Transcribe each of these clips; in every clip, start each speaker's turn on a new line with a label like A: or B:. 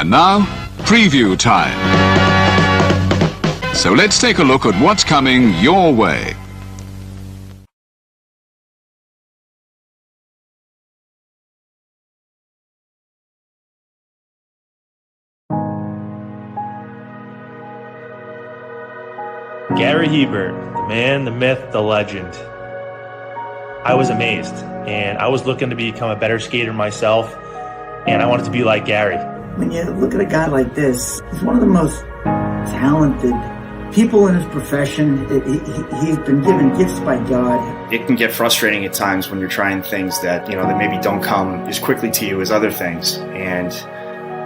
A: And now, preview time. So let's take a look at what's coming your way.
B: Gary Hebert, the man, the myth, the legend. I was amazed, and I was looking to become a better skater myself, and I wanted to be like Gary.
C: When you look at a guy like this, he's one of the most talented people in his profession. He's been given gifts by God.
D: It can get frustrating at times when you're trying things that, that maybe don't come as quickly to you as other things. And,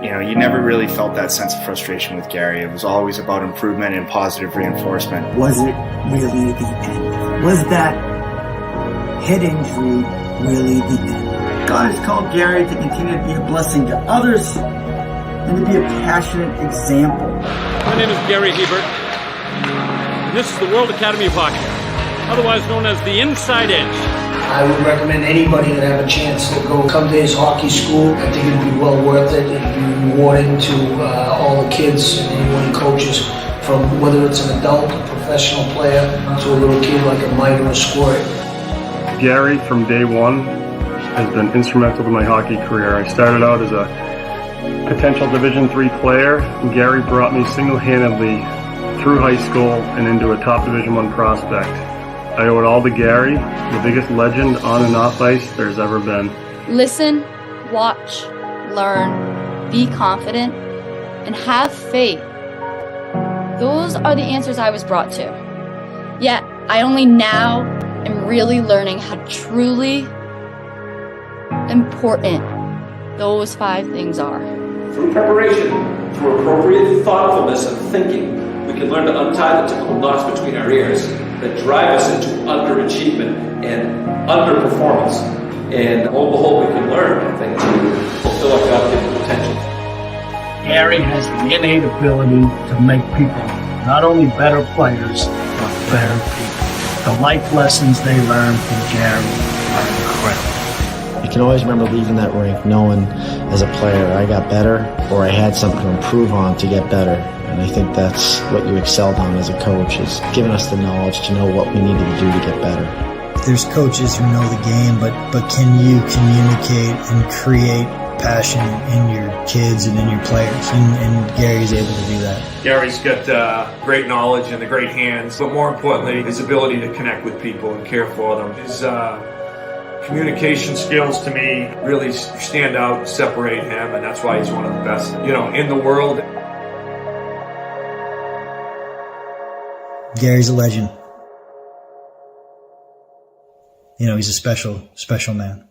D: you never really felt that sense of frustration with Gary. It was always about improvement and positive reinforcement.
C: Was it really the end? Was that head injury really the end? God has called Gary to continue to be a blessing to others and to be a passionate example.
E: My name is Gary Hebert, and this is the World Academy of Hockey, otherwise known as the Inside Edge.
F: I would recommend anybody that have a chance to come to his hockey school. I think it'd be well worth it. It'd be rewarding to all the kids and anyone he coaches, from whether it's an adult, a professional player, to a little kid like a Mike or a Squirt.
G: Gary, from day one, has been instrumental to my hockey career. I started out as a potential Division III player, and Gary brought me single-handedly through high school and into a top Division I prospect. I owe it all to Gary, the biggest legend on and off ice there's ever been.
H: Listen, watch, learn, be confident, and have faith. Those are the answers I was brought to. Yet, I only now am really learning how truly important those 5 things are.
I: Through preparation, through appropriate thoughtfulness and thinking, we can learn to untie the typical knots between our ears that drive us into underachievement and underperformance. And lo and behold, we can learn, I think, to fulfill our God-given potential.
J: Gary has the innate ability to make people not only better players, but better people. The life lessons they learn from Gary are incredible.
K: You can always remember leaving that rink knowing as a player I got better, or I had something to improve on to get better. And I think that's what you excelled on as a coach, is giving us the knowledge to know what we needed to do to get better.
L: There's coaches who know the game, but can you communicate and create passion in your kids and in your players? And Gary's able to do that.
M: Gary's got great knowledge and the great hands, but more importantly, his ability to connect with people and care for them. His communication skills, to me, really stand out and separate him, and that's why he's one of the best, in the world.
L: Gary's a legend. He's a special, special man.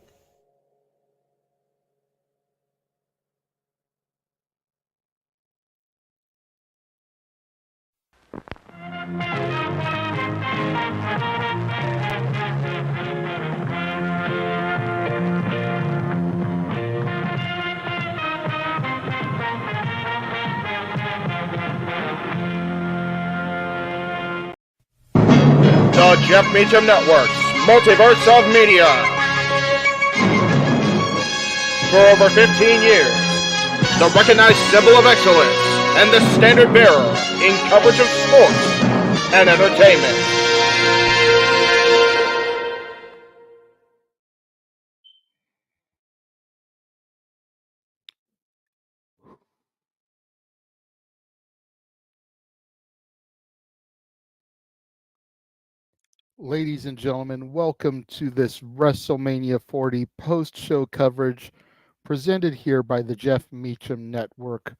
N: The Jeff Meacham Network's Multiverse of Media. For over 15 years, the recognized symbol of excellence and the standard bearer in coverage of sports and entertainment.
O: Ladies and gentlemen, welcome to this WrestleMania 40 post-show coverage presented here by the Jeff Meacham Network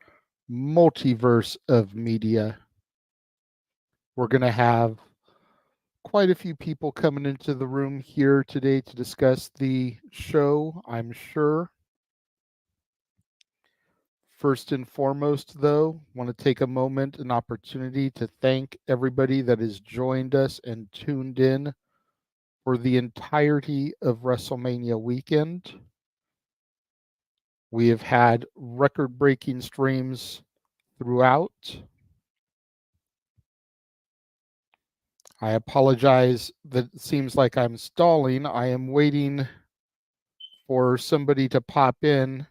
O: Multiverse of Media. We're going to have quite a few people coming into the room here today to discuss the show, I'm sure. First and foremost, though, I want to take a moment, an opportunity to thank everybody that has joined us and tuned in for the entirety of WrestleMania Weekend. We have had record-breaking streams throughout. I apologize that it seems like I'm stalling. I am waiting for somebody to pop in.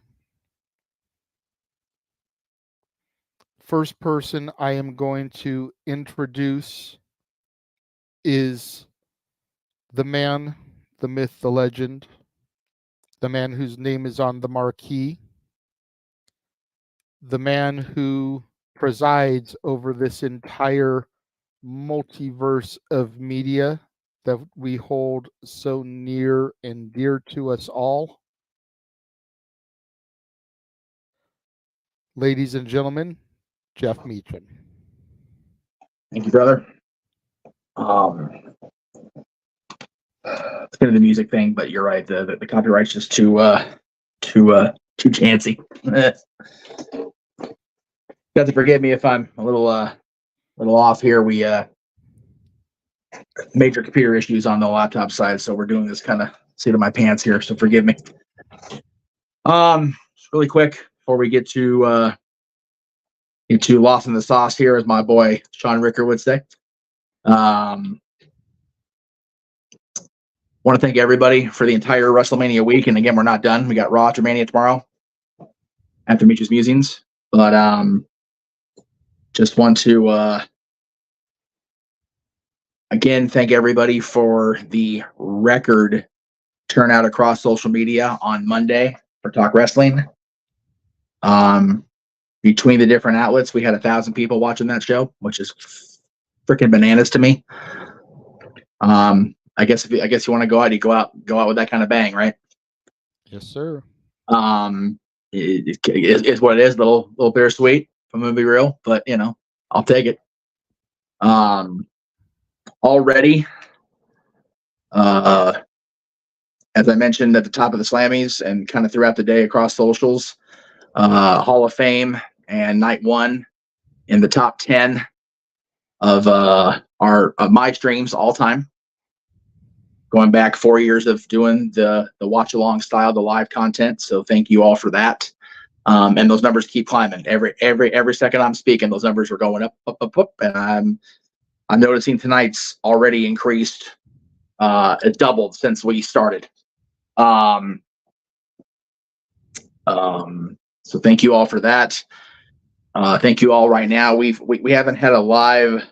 O: first person I am going to introduce is the man, the myth, the legend, the man whose name is on the marquee, the man who presides over this entire multiverse of media that we hold so near and dear to us all. Ladies and gentlemen, Jeff Meacham.
P: Thank you, brother. It's kind of the music thing, but you're right. The copyright's just too chancy. You have to forgive me if I'm a little off here. We major computer issues on the laptop side, so we're doing this kind of seat of my pants here. So forgive me. Really quick before we get to Lost in the Sauce here, as my boy Sean Ricker would say. Want to thank everybody for the entire WrestleMania week. And again, we're not done. We got Raw after Mania tomorrow after Meech's Musings. But just want to again thank everybody for the record turnout across social media on Monday for Talk Wrestling. Between the different outlets, we had 1,000 people watching that show, which is freaking bananas to me. I guess you want to go out, you go out with that kind of bang, right?
O: Yes, sir.
P: It is what it is. A little bittersweet, if I'm gonna be real, but I'll take it. Already, as I mentioned at the top of the Slammies and kind of throughout the day across socials, Hall of Fame and Night 1 in the top 10 of my streams all time. Going back 4 years of doing the watch along style, the live content. So thank you all for that. And those numbers keep climbing. Every second I'm speaking, those numbers are going up. And I'm noticing tonight's already increased. It doubled since we started. So thank you all for that. Thank you all right now. We haven't had a live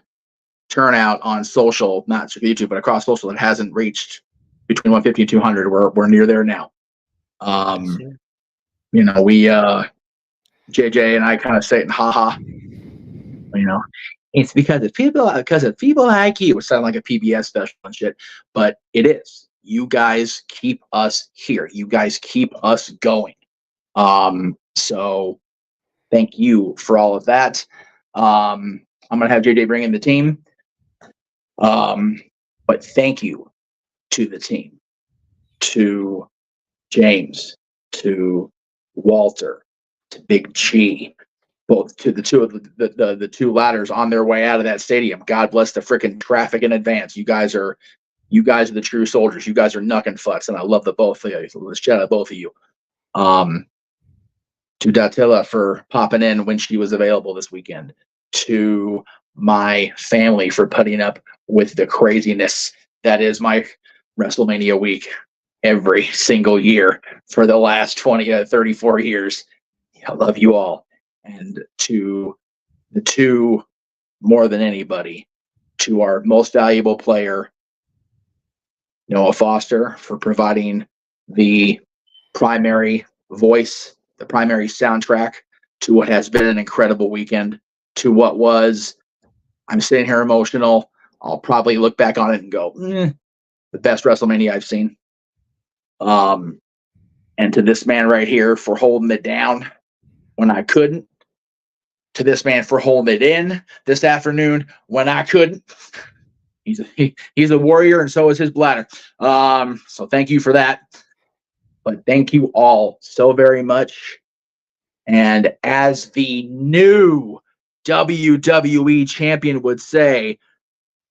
P: turnout on social, not YouTube, but across social, it hasn't reached between 150 and 200. We're near there now. We JJ and I kind of say it, haha. It's because of people like you. It sounds like a PBS special and shit, but it is. You guys keep us here. You guys keep us going. So thank you for all of that. I'm gonna have JJ bring in the team. But thank you to the team, to James, to Walter, to Big G, both to the two of the two ladders on their way out of that stadium. God bless the freaking traffic in advance. You guys are the true soldiers. You guys are knuckin' futz, and I love the both of you. Let's shout out both of you. To Datilla for popping in when she was available this weekend. To my family for putting up with the craziness that is my WrestleMania week every single year for the last 34 years. I love you all. And to the two, more than anybody, to our most valuable player, Noah Foster, for providing the primary voice, the primary soundtrack to what has been an incredible weekend, to what was, I'm sitting here emotional. I'll probably look back on it and go, the best WrestleMania I've seen. And to this man right here for holding it down when I couldn't. To this man for holding it in this afternoon when I couldn't. He's a warrior, and so is his bladder. So thank you for that. But thank you all so very much. And as the new WWE champion would say,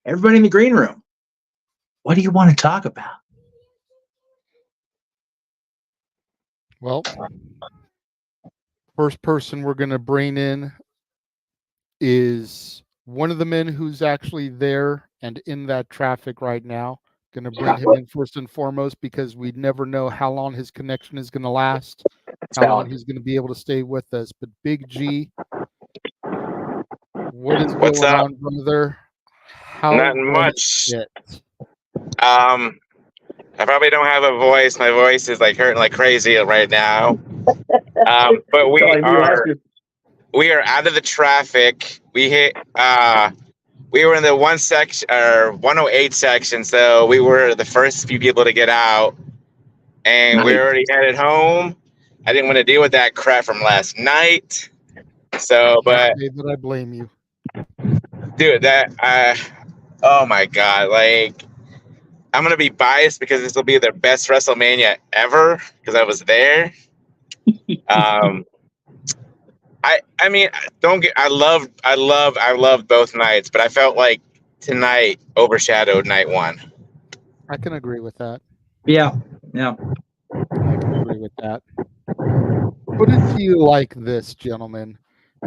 P: everybody in the green room, what do you want to talk about?
O: Well, first person we're going to bring in is one of the men who's actually there and in that traffic right now. Going to bring him in first and foremost because we never know how long his connection is going to last, how long he's going to be able to stay with us. But Big G, What is
Q: What's
O: going
Q: up?
O: on, brother? How
Q: Nothing
O: was
Q: much.
O: it?
Q: I probably don't have a voice. My voice is like hurting like crazy right now. But we are out of the traffic. We hit. We were in the 108 section, so we were the first few people to get out, and we're already headed home. I didn't want to deal with that crap from last night. So, but
O: Say that I blame you.
Q: dude, oh my god, like I'm gonna be biased because this will be their best WrestleMania ever because I was there. I mean, I loved both nights, but I felt like tonight overshadowed night one.
O: I can agree with that.
P: Yeah.
O: I can agree with that. Put it to you like this, gentlemen.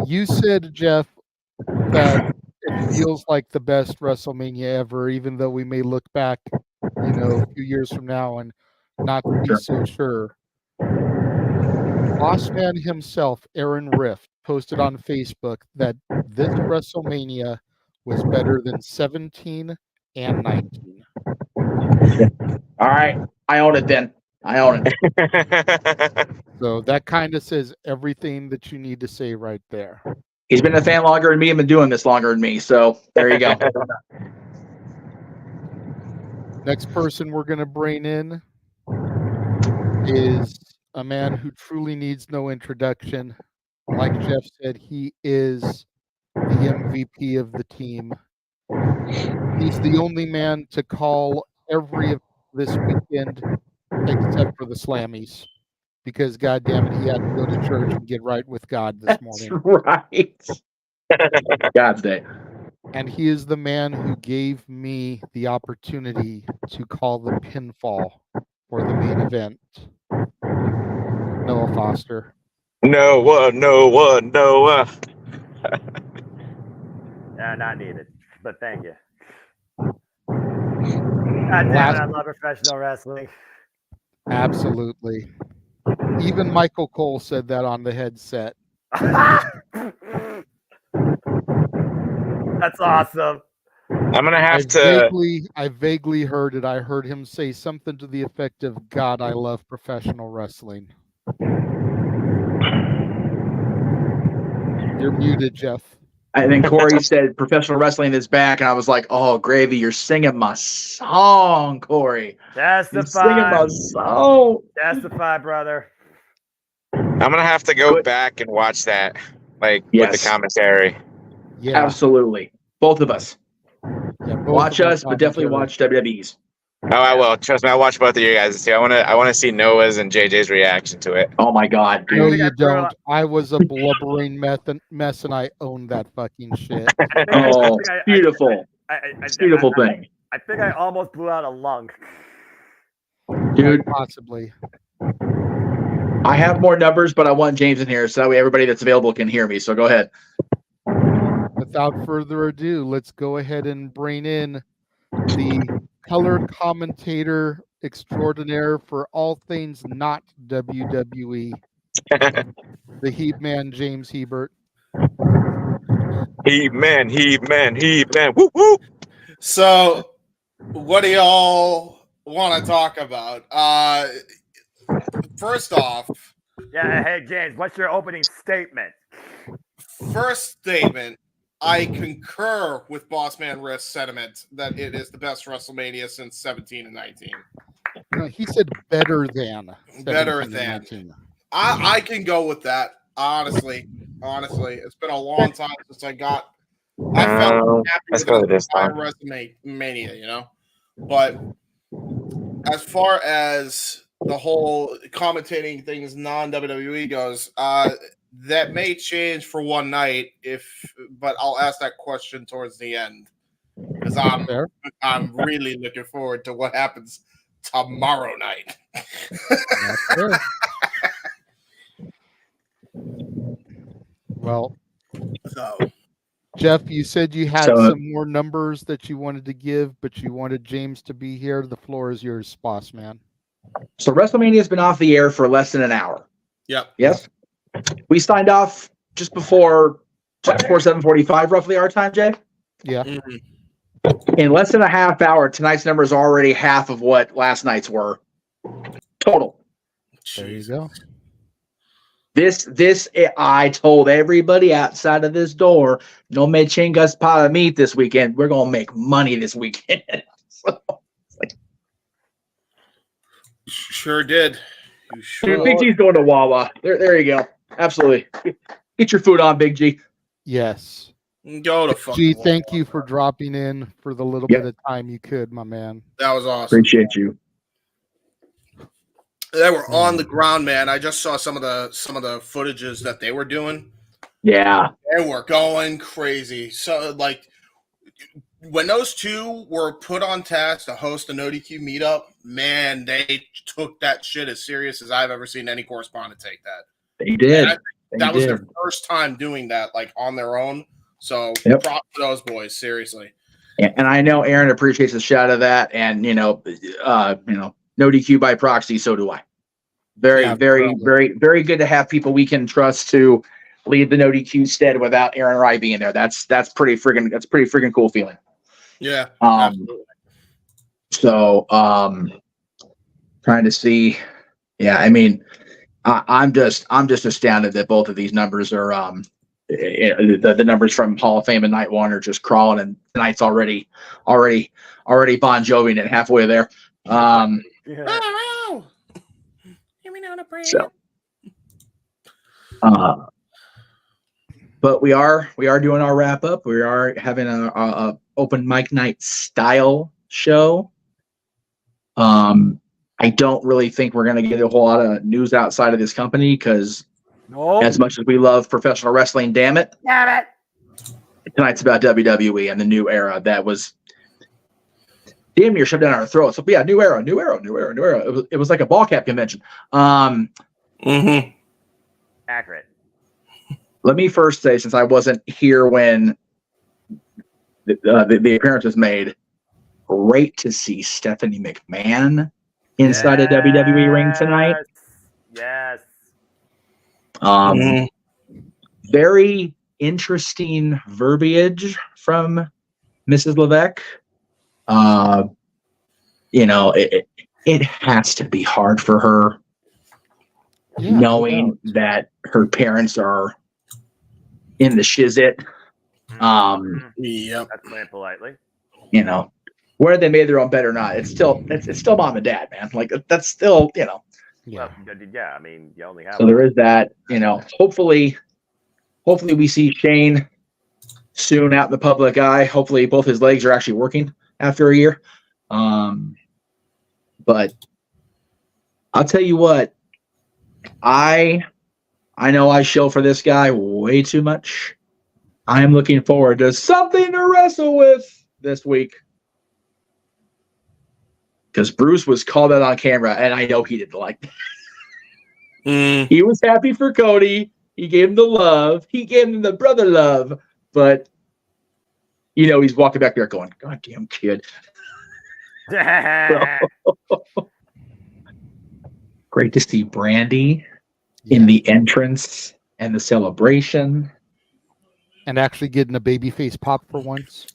O: You said, Jeff, that it feels like the best WrestleMania ever, even though we may look back, a few years from now and not be so sure. Bossman himself, Aaron Rift, posted on Facebook that this WrestleMania was better than 17 and 19.
P: All right. I own it then. I own it.
O: So that kind of says everything that you need to say right there.
P: He's been a fan longer than me and been doing this longer than me. So there you go.
O: Next person we're going to bring in is a man who truly needs no introduction. Like Jeff said, he is the MVP of the team. He's the only man to call every of this weekend except for the Slammies. Because, goddamn it, he had to go to church and get right with God this morning.
P: Right. God's day.
O: And he is the man who gave me the opportunity to call the pinfall for the main event. Noah Foster.
Q: Noah.
R: Yeah, not needed, but thank you. God damn it, I love professional wrestling.
O: Absolutely. Even Michael Cole said that on the headset.
R: That's awesome.
Q: I'm gonna have
O: I vaguely heard it. I heard him say something to the effect of, "God, I love professional wrestling." You're muted, Jeff.
P: And then Corey said, "Professional wrestling is back," and I was like, "Oh, gravy! You're singing my song, Corey.
R: Testify.
P: You're singing my song.
R: Testify, brother."
Q: I'm gonna have to go back and watch that, with the commentary.
O: Yeah,
P: absolutely. Both of us.
O: Yeah,
P: watch us, but definitely watch WWE's.
Q: Oh, I will. Trust me, I'll watch both of you guys too. I want to see Noah's and JJ's reaction to it.
P: Oh my god!
O: No, you don't. I was a blubbering mess, and I owned that fucking shit.
P: Oh, beautiful. Beautiful thing.
R: I think I almost blew out a lung.
P: Dude,
O: possibly.
P: I have more numbers, but I want James in here so that way everybody that's available can hear me. So go ahead.
O: Without further ado, let's go ahead and bring in the color commentator extraordinaire for all things not WWE, the Heat Man, James Hebert.
Q: Heat man. Woo woo.
S: So, what do y'all want to talk about? First off,
R: yeah. Hey, James, what's your opening statement?
S: First statement. I concur with Bossman Riff's sentiment that it is the best WrestleMania since 17 and 19.
O: No, he said better than.
S: Better than. I can go with that. Honestly, it's been a long time since I felt happy with the entire WrestleMania, But as far as the whole commentating things non-WWE goes, that may change for one night but I'll ask that question towards the end because I'm really looking forward to what happens tomorrow night.
O: Well, Jeff, you said you had some more numbers that you wanted to give, but you wanted James to be here. The floor is yours, Boss Man.
P: So WrestleMania has been off the air for less than an hour.
S: Yep.
P: Yes. We signed off just before 7:45 roughly our time, Jay.
O: Yeah.
P: In less than a half hour, tonight's number is already half of what last night's were. Total.
O: There you go.
P: This I told everybody outside of this door, no me chingas para meat this weekend. We're gonna make money this weekend. So,
S: Sure did. You sure.
P: Big G's going to Wawa. There you go. Absolutely. Get your food on, Big G.
O: Yes.
S: Go to fuck.
O: G, thank you for dropping in for the little bit of time you could, my man.
S: That was awesome.
P: Appreciate you.
S: They were on the ground, man. I just saw some of the footages that they were doing.
P: Yeah.
S: They were going crazy. So like when those two were put on task to host an ODQ meetup, man, they took that shit as serious as I've ever seen any correspondent take that.
P: They did.
S: That was their first time doing that, like on their own. So props to those boys, seriously.
P: And I know Aaron appreciates the shout of that, and no DQ by proxy, so do I. Very good to have people we can trust to lead the no DQ stead without Aaron and I being there. That's pretty friggin' cool feeling.
S: Yeah.
P: So trying to see. Yeah, I mean, I'm just astounded that both of these numbers are the numbers from Hall of Fame and Night One are just crawling, and tonight's already Bon Jovi and halfway there. So, but we are doing our wrap up. We are having a open mic night style show. I don't really think we're going to get a whole lot of news outside of this company because as much as we love professional wrestling, damn it, tonight's about WWE and the new era that was damn near shoved down our throats. So yeah, new era. It was like a ball cap convention.
R: Accurate.
P: Let me first say, since I wasn't here when the appearance was made, great to see Stephanie McMahon inside a WWE ring tonight.
R: Yes.
P: Very interesting verbiage from Mrs. Levesque. It has to be hard for her knowing that her parents are in the shizit.
S: Yep.
R: That's playing politely.
P: Whether they made their own bed or not, it's still mom and dad, man. Like that's still,
R: Well, yeah. I mean, you only have.
P: So there is that. Hopefully we see Shane soon out in the public eye. Hopefully both his legs are actually working after a year. But I'll tell you what, I know I shill for this guy way too much. I am looking forward to something to wrestle with this week. Because Bruce was called out on camera, and I know he didn't like that. He was happy for Cody. He gave him the love. He gave him the brother love. But, he's walking back there going, God damn kid. Great to see Brandy in the entrance and the celebration.
O: And actually getting a babyface pop for once.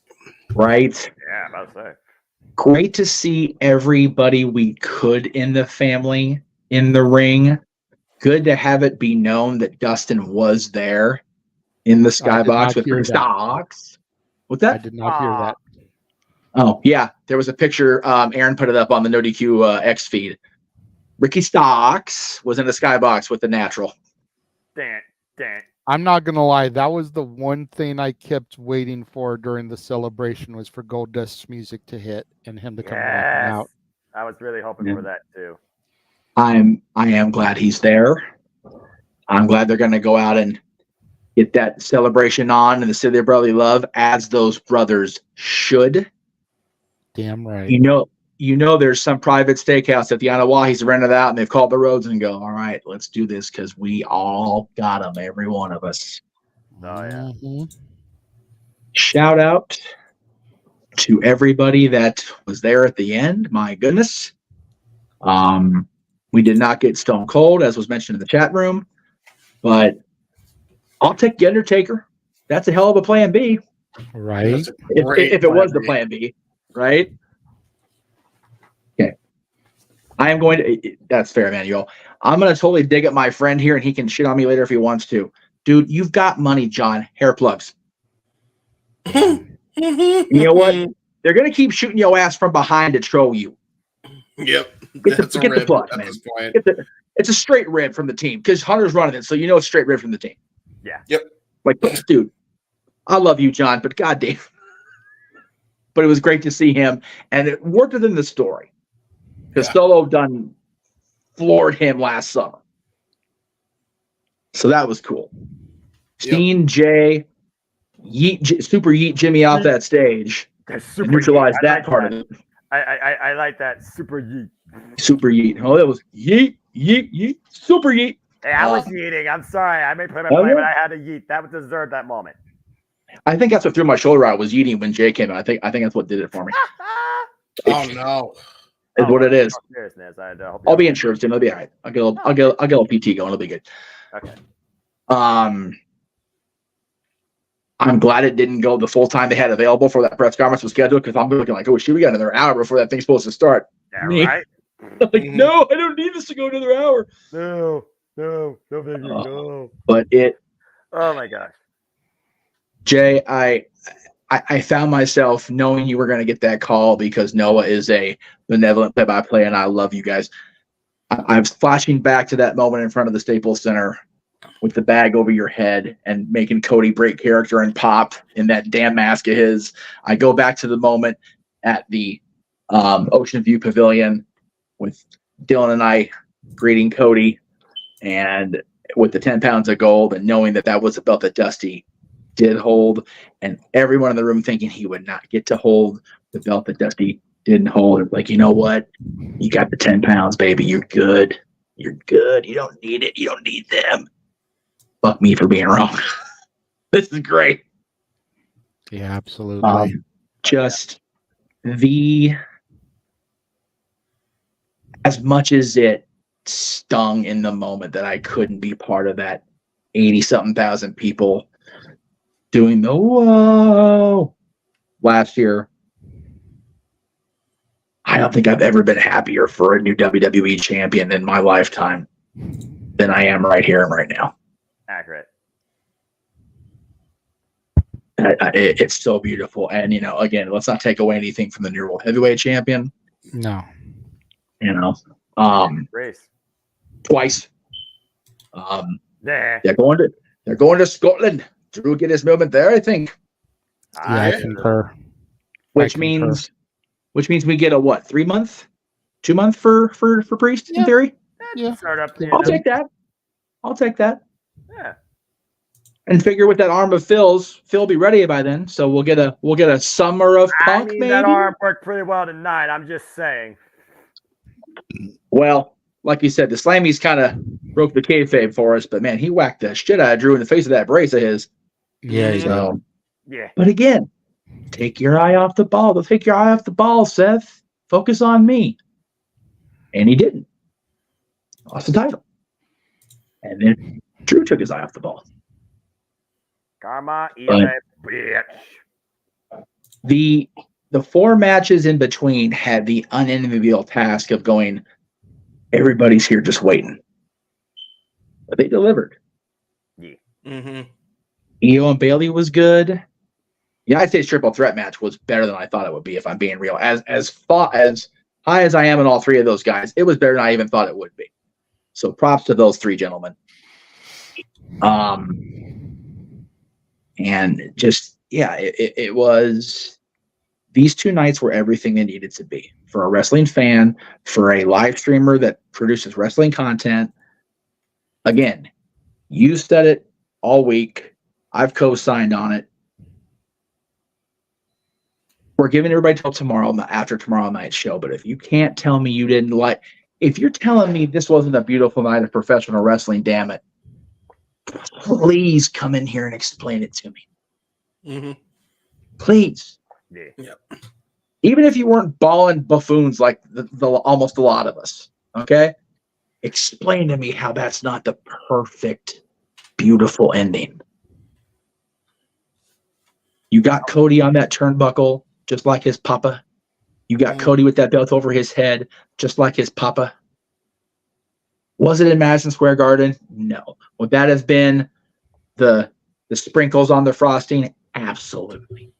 P: Right?
R: Yeah, about to say.
P: Great to see everybody we could in the family in the ring. Good to have it be known that Dustin was there in the skybox with Ricky Stocks. What's that?
O: I did not hear that.
P: Oh, yeah. There was a picture. Aaron put it up on the No DQ X feed. Ricky Stocks was in the skybox with the Natural.
R: Damn.
O: I'm not going to lie. That was the one thing I kept waiting for during the celebration was for Goldust's music to hit and him to come walking out.
R: I was really hoping for that too.
P: I am glad he's there. I'm glad they're going to go out and get that celebration on in the city of brotherly love, as those brothers should.
O: Damn right.
P: There's some private steakhouse that the Anawahi's rented out, and they've called the roads and go, all right, let's do this because we all got them, every one of us.
R: Oh yeah.
O: Mm-hmm.
P: Shout out to everybody that was there at the end. My goodness. We did not get Stone Cold, as was mentioned in the chat room, but I'll take the Undertaker. That's a hell of a plan B.
O: Right.
P: If it was the plan B, right? Okay. I am going to, that's fair, Manuel. I'm going to totally dig at my friend here and he can shit on me later if he wants to. Dude, you've got money, John. Hair plugs. You know what? They're going to keep shooting your ass from behind to troll you.
S: Yep.
P: Get the plug, man. It's a straight rib from the team because Hunter's running it, so you know it's straight rib from the team.
R: Yeah.
S: Yep.
P: Like, dude, I love you, John, but goddamn. But it was great to see him, and it worked within the story because Solo done floored him last summer. So that was cool. Seeing Jay super yeet Jimmy off that stage and neutralize that part of it.
R: I like that super yeet.
P: Super yeet. Oh, that was yeet, yeet, yeet, super yeet.
R: Hey, I was yeeting. I'm sorry. I may play my play, but I had to yeet. That deserved that moment.
P: I think that's what threw my shoulder out was yeeting when Jay came out. I think that's what did it for me.
S: Oh no.
P: Is what it is.
R: Seriousness.
P: I'll be insured soon. It'll be all right. I'll get a little PT going. It'll be good.
R: Okay.
P: I'm glad it didn't go the full time they had available for that press conference was scheduled because I'm looking like, oh shit, we got another hour before that thing's supposed to start.
R: Yeah, right.
P: Like, no, I don't need this to go another hour.
R: No, baby, no.
P: But it.
R: Oh my gosh.
P: Jay, I found myself knowing you were going to get that call because Noah is a benevolent play-by-play, and I love you guys. I was flashing back to that moment in front of the Staples Center with the bag over your head and making Cody break character and pop in that damn mask of his. I go back to the moment at the Ocean View Pavilion with Dylan and I greeting Cody and with the 10 pounds of gold and knowing that was a belt that Dusty did hold and everyone in the room thinking he would not get to hold the belt that Dusty didn't hold. Like, you know what? You got the 10 pounds, baby. You're good. You're good. You don't need it. You don't need them. Fuck me for being wrong. This is great.
O: Yeah, absolutely.
P: Just as much as it stung in the moment that I couldn't be part of that 80-something thousand people doing the whoa last year. I don't think I've ever been happier for a new WWE champion in my lifetime than I am right here and right now.
R: Accurate.
P: It's so beautiful. And, again, let's not take away anything from the new world heavyweight champion.
O: No.
R: Race.
P: Twice.
R: Yeah.
P: They're going to Scotland. Drew will get his movement there, I think.
O: Yeah, I concur.
P: Which means we get a what? 3 month, 2 month for Priest in theory.
O: Yeah.
R: Start up.
P: I'll take that.
R: Yeah.
P: And figure with that arm of Phil's, Phil will be ready by then. So we'll get a summer of Punk. Maybe
R: that arm worked pretty well tonight. I'm just saying.
P: Well, like you said, the Slammies kind of broke the kayfabe for us, but man, he whacked the shit out of Drew in the face of that brace of his.
O: Yeah.
P: So,
R: yeah.
P: But again, take your eye off the ball. Don't take your eye off the ball, Seth. Focus on me. And he didn't. Lost the title. And then Drew took his eye off the ball.
R: Karma is a bitch.
P: The 4 matches in between had the unenviable task of going, everybody's here just waiting. But they delivered.
R: Yeah.
S: Mm-hmm.
P: Io and Bailey was good. The United States triple threat match was better than I thought it would be, if I'm being real. As high as I am in all 3 of those guys, it was better than I even thought it would be. So props to those 3 gentlemen. And just, it was, these 2 nights were everything they needed to be for a wrestling fan, for a live streamer that produces wrestling content. Again, you said it all week. I've co-signed on it. We're giving everybody till tomorrow, after tomorrow night's show. But if you can't tell me you didn't like, if you're telling me this wasn't a beautiful night of professional wrestling, damn it, please come in here and explain it to me.
S: Mm-hmm.
P: Please.
R: Yeah.
S: Yep.
P: Even if you weren't balling buffoons like the almost a lot of us, okay? Explain to me how that's not the perfect, beautiful ending. You got Cody on that turnbuckle, just like his papa. You got Cody with that belt over his head, just like his papa. Was it in Madison Square Garden? No. Would that have been the sprinkles on the frosting? Absolutely.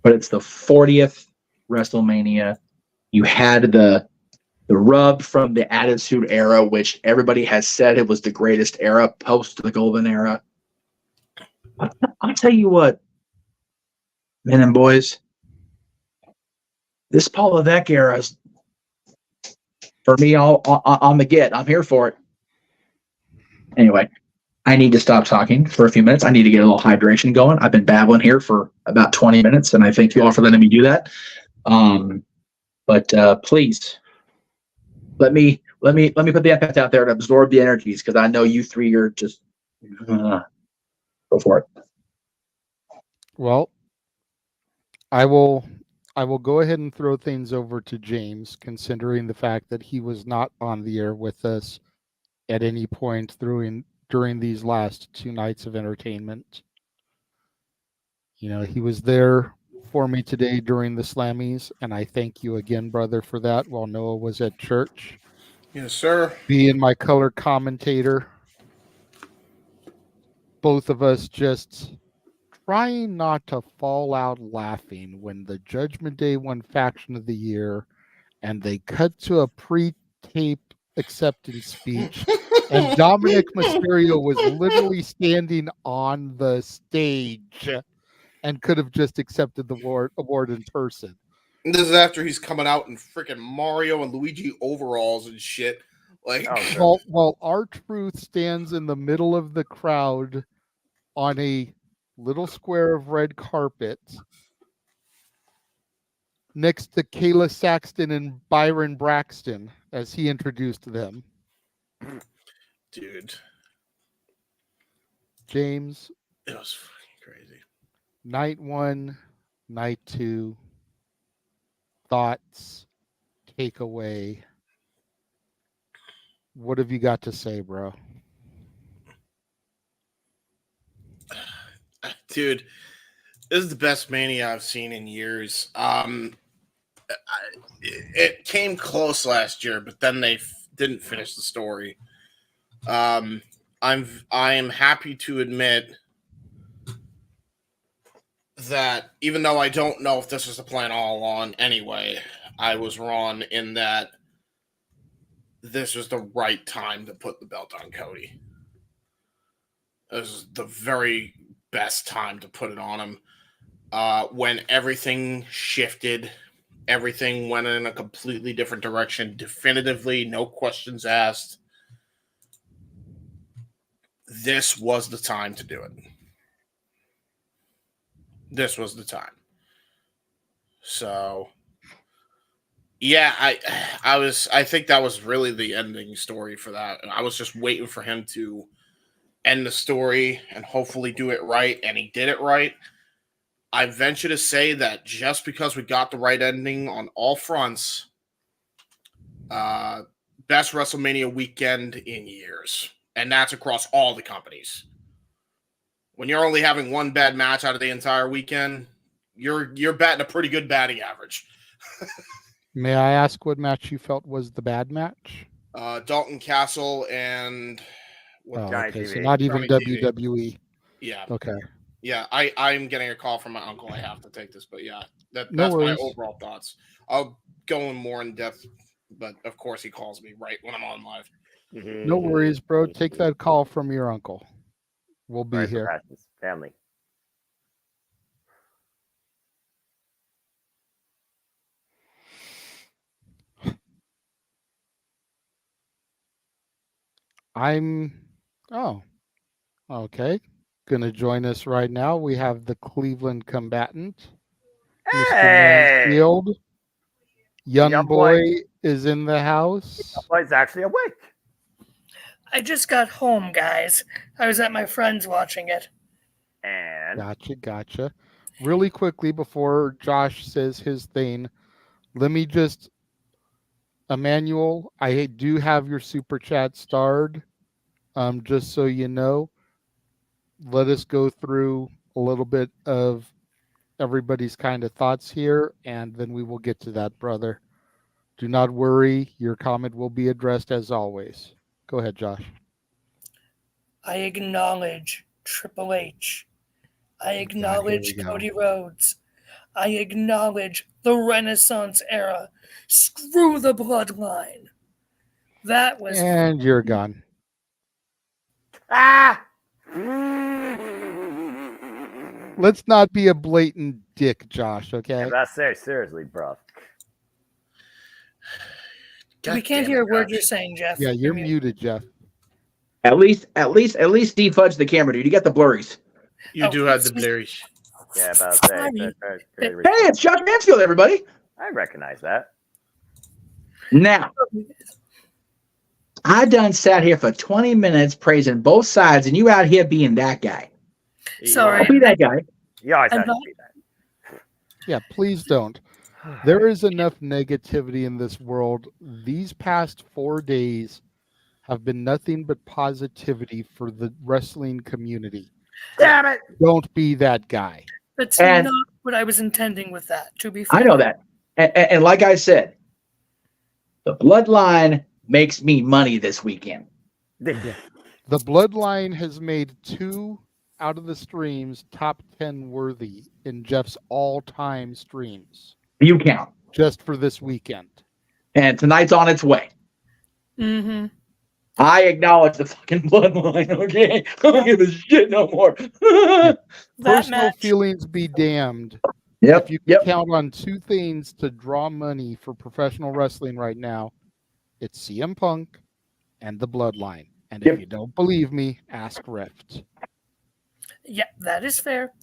P: But it's the 40th WrestleMania. You had the rub from the Attitude Era, which everybody has said it was the greatest era post the Golden Era. I'll tell you what, men and boys, this Paul Levesque era is, for me, on the get. I'm here for it. Anyway, I need to stop talking for a few minutes. I need to get a little hydration going. I've been babbling here for about 20 minutes, and I thank you all for letting me do that. But please, let me put the empath out there to absorb the energies, because I know you three are just go for it.
O: Well, I will go ahead and throw things over to James, considering the fact that he was not on the air with us at any point during these last 2 nights of entertainment. You know, he was there for me today during the Slammies, and I thank you again, brother, for that while Noah was at church.
S: Yes, sir.
O: Being my color commentator. Both of us just trying not to fall out laughing when the Judgment Day won Faction of the Year and they cut to a pre-tape acceptance speech and Dominic Mysterio was literally standing on the stage and could have just accepted the award in person.
S: And this is after he's coming out in freaking Mario and Luigi overalls and shit. Like,
O: while R-Truth stands in the middle of the crowd on a little square of red carpet next to Kayla Saxton and Byron Braxton as he introduced them.
S: Dude.
O: James.
S: It was fucking crazy.
O: Night 1, night 2. Thoughts, takeaway. What have you got to say, bro?
S: Dude, this is the best Mania I've seen in years. It came close last year, but then they didn't finish the story. I am happy to admit that even though I don't know if this was the plan all along anyway, I was wrong in that this was the right time to put the belt on Cody. This is the very best time to put it on him. When everything shifted, everything went in a completely different direction, definitively, no questions asked. This was the time to do it. This was the time. So, yeah, I think that was really the ending story for that. I was just waiting for him to end the story and hopefully do it right, and he did it right. I venture to say that just because we got the right ending on all fronts, best WrestleMania weekend in years. And that's across all the companies. When you're only having one bad match out of the entire weekend, you're batting a pretty good batting average.
O: May I ask what match you felt was the bad match?
S: Dalton Castle and
O: okay, so not even WWE.
S: Yeah.
O: Okay.
S: Yeah, I'm getting a call from my uncle. I have to take this, but yeah, that's
O: No
S: my
O: worries.
S: overall thoughts. I'll go in more in depth, but of course he calls me right when I'm on live.
O: No worries, bro. Take that call from your uncle. We'll be here.
R: Family. Okay. Gonna join us right now. We have the Cleveland combatant, Mr. Mansfield. Young boy is in the house. Young boy's actually awake.
T: I just got home, guys. I was at my friend's watching it.
R: And
O: Gotcha. Really quickly before Josh says his thing, let me just, Emmanuel, I do have your super chat starred. Just so you know, let us go through a little bit of everybody's kind of thoughts here, and then we will get to that, brother. Do not worry. Your comment will be addressed as always. Go ahead, Josh.
T: I acknowledge Triple H. I acknowledge Cody Rhodes. I acknowledge the Renaissance era. Screw the bloodline. That was.
O: And you're gone.
B: Ah!
O: Let's not be a blatant dick, Josh, okay?
B: Yeah, that's seriously, bro.
T: We can't hear a word you're saying, Jeff.
O: Yeah, you're muted, Jeff.
P: At least Steve fudged the camera, dude. You got the blurries.
S: You do have the blurries.
B: Yeah, about to say.
P: Hey, it's Josh Mansfield, everybody.
B: I recognize that.
P: Now, I done sat here for 20 minutes praising both sides, and you out here being that guy.
T: Sorry.
P: I'll be that guy.
B: You always have to be that.
O: Yeah, please don't. There is enough negativity in this world. These past 4 days have been nothing but positivity for the wrestling community.
B: Damn it!
O: Don't be that guy.
T: That's not what I was intending with that, to be fair.
P: I know that. And like I said, the bloodline makes me money this weekend.
O: The bloodline has made 2 out of the streams top 10 worthy in Jeff's all-time streams.
P: You count.
O: Just for this weekend.
P: And tonight's on its way.
T: Mm-hmm.
P: I acknowledge the fucking bloodline, okay? I don't give a shit no more.
O: Personal feelings be damned.
P: Yep.
O: If you can count on 2 things to draw money for professional wrestling right now, it's CM Punk and the bloodline. And if you don't believe me, ask Rift.
T: Yeah, that is fair.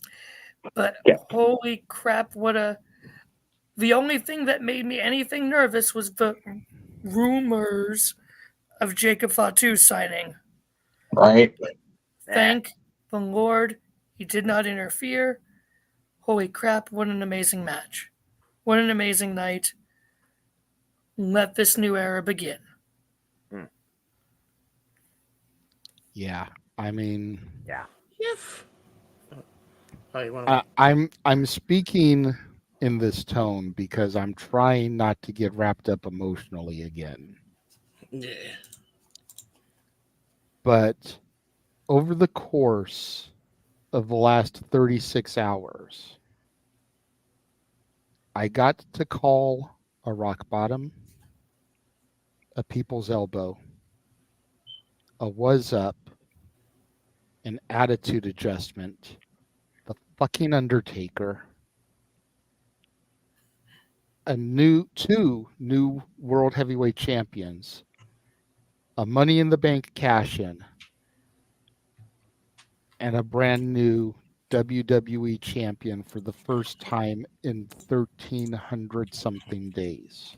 T: But holy crap, the only thing that made me anything nervous was the rumors of Jacob Fatu signing.
P: Right.
T: Thank the Lord he did not interfere. Holy crap, what an amazing match. What an amazing night. Let this new era begin.
O: Yeah, I mean...
B: Yeah.
O: I'm speaking in this tone because I'm trying not to get wrapped up emotionally again.
S: Yeah.
O: But over the course of the last 36 hours, I got to call a rock bottom, a people's elbow, a was up, an attitude adjustment, the fucking Undertaker, two new world heavyweight champions, a Money in the Bank cash-in, and a brand new WWE champion for the first time in 1,300 something days.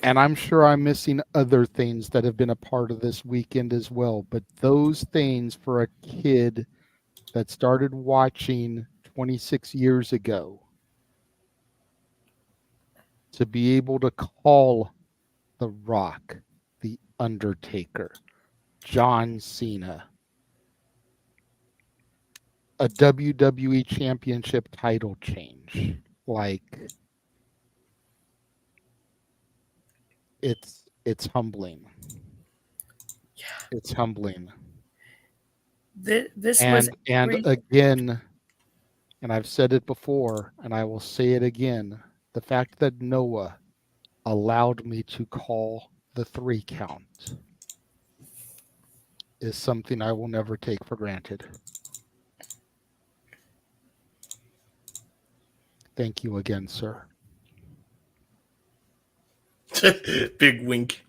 O: And I'm sure I'm missing other things that have been a part of this weekend as well. But those things for a kid that started watching 26 years ago, to be able to call The Rock, The Undertaker, John Cena, a WWE championship title change, like... It's humbling. Yeah. It's humbling. And again, and I've said it before, and I will say it again, the fact that Noah allowed me to call the 3 count is something I will never take for granted. Thank you again, sir.
S: Big wink.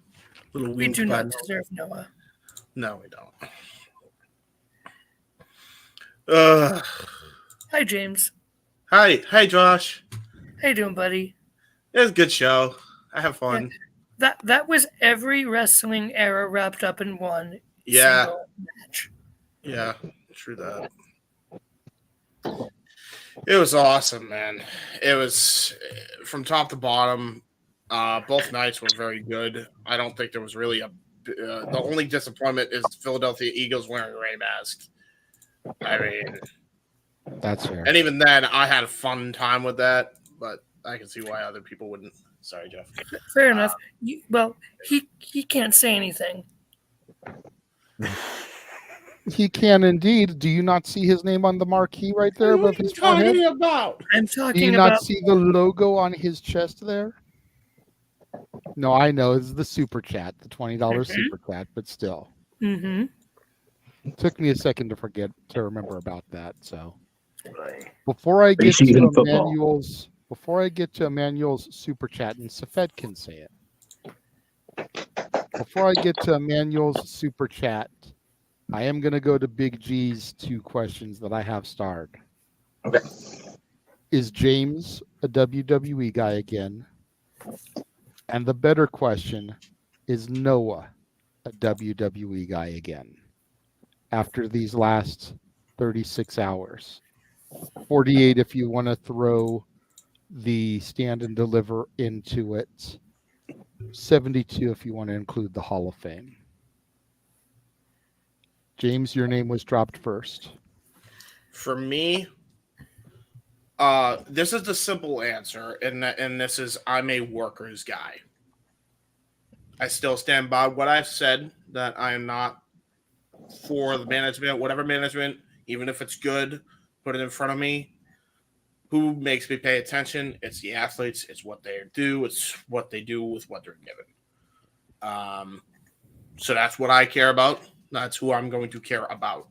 S: Little wink.
T: We do not deserve Noah.
S: No, we don't.
T: Hi, James.
S: Hi, Josh.
T: How you doing, buddy?
S: It was a good show. I have fun.
T: Yeah, that was every wrestling era wrapped up in one single match.
S: Yeah, true that. It was awesome, man. It was from top to bottom. Both nights were very good. I don't think there was really a The only disappointment is the Philadelphia Eagles wearing Ray mask. I mean,
O: that's fair.
S: And even then, I had a fun time with that, but I can see why other people wouldn't. Sorry, Jeff.
T: Fair enough. He can't say anything.
O: He can indeed. Do you not see his name on the marquee right there above his forehead?
S: About?
T: I'm
O: Do
T: talking
O: you
T: about.
O: not see the logo on his chest there? No, I know it's the super chat, the $20 super chat, but still.
T: Mm-hmm.
O: It took me a second to remember about that. So before I get to Emmanuel's super chat, and Safed can say it. Before I get to Emmanuel's super chat, I am going to go to Big G's 2 questions that I have starred.
P: Okay.
O: Is James a WWE guy again? And the better question, is Noah a WWE guy again? After these last 36 hours. 48 if you want to throw the stand and deliver into it. 72 if you want to include the Hall of Fame. James, your name was dropped first.
S: For me, this is the simple answer, and this is I'm a workers guy. I still stand by what I've said, that I am not for the management, whatever management, even if it's good, put it in front of me. Who makes me pay attention? It's the athletes. It's what they do. It's what they do with what they're given. So that's what I care about. That's who I'm going to care about.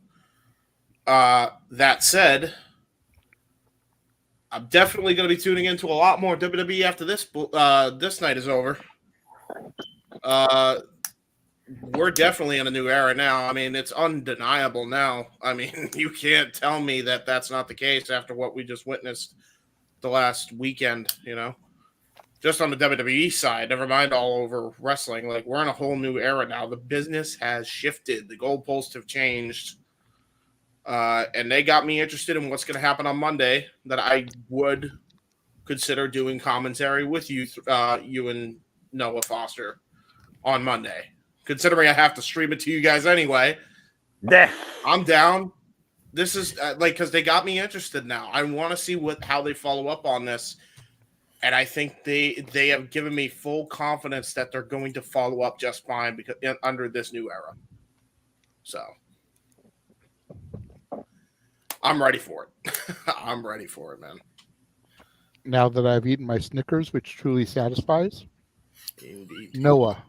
S: That said, I'm definitely going to be tuning into a lot more WWE after this night is over. We're definitely in a new era now. I mean, it's undeniable now. I mean, you can't tell me that that's not the case after what we just witnessed the last weekend, you know? Just on the WWE side, never mind all over wrestling. Like, we're in a whole new era now. The business has shifted. The goalposts have changed. And they got me interested in what's going to happen on Monday, that I would consider doing commentary with you, you and Noah Foster on Monday. Considering I have to stream it to you guys anyway, I'm down. This is because they got me interested now. I want to see how they follow up on this, and I think they have given me full confidence that they're going to follow up just fine because under this new era. So I'm ready for it. I'm ready for it, man.
O: Now that I've eaten my Snickers, which truly satisfies.
S: Indeed.
O: Noah.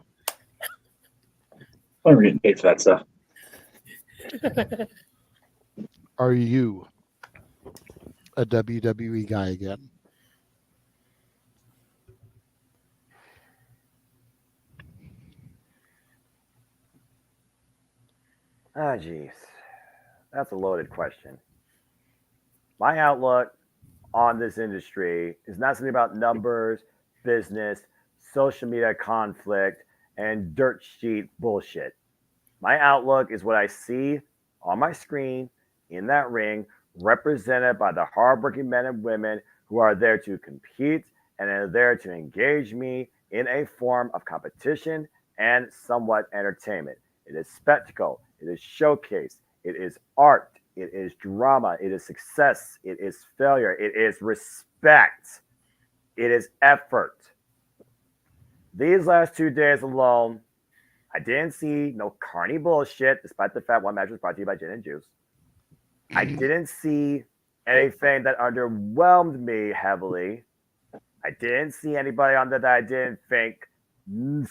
P: I'm getting paid for that stuff.
O: Are you a WWE guy again?
U: Ah, geez. That's a loaded question. My outlook on this industry is not something about numbers, business, social media conflict, and dirt sheet bullshit. My outlook is what I see on my screen in that ring, represented by the hardworking men and women who are there to compete and are there to engage me in a form of competition and somewhat entertainment. It is spectacle. It is showcase. It is art. It is drama. It is success. It is failure. It is respect. It is effort. These last 2 days alone, I didn't see no carny bullshit, despite the fact one match was brought to you by Gin and Juice. I didn't see anything that underwhelmed me heavily. I didn't see anybody on that I didn't think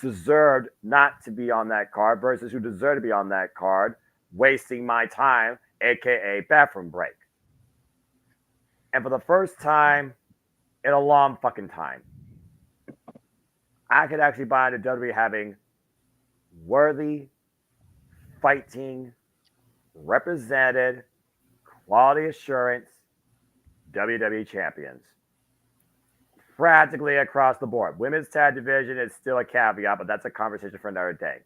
U: deserved not to be on that card versus who deserved to be on that card, wasting my time, aka bathroom break. And for the first time in a long fucking time, I could actually buy into WWE having worthy, fighting, represented, quality assurance WWE champions. Practically across the board. Women's tag division is still a caveat, but that's a conversation for another day.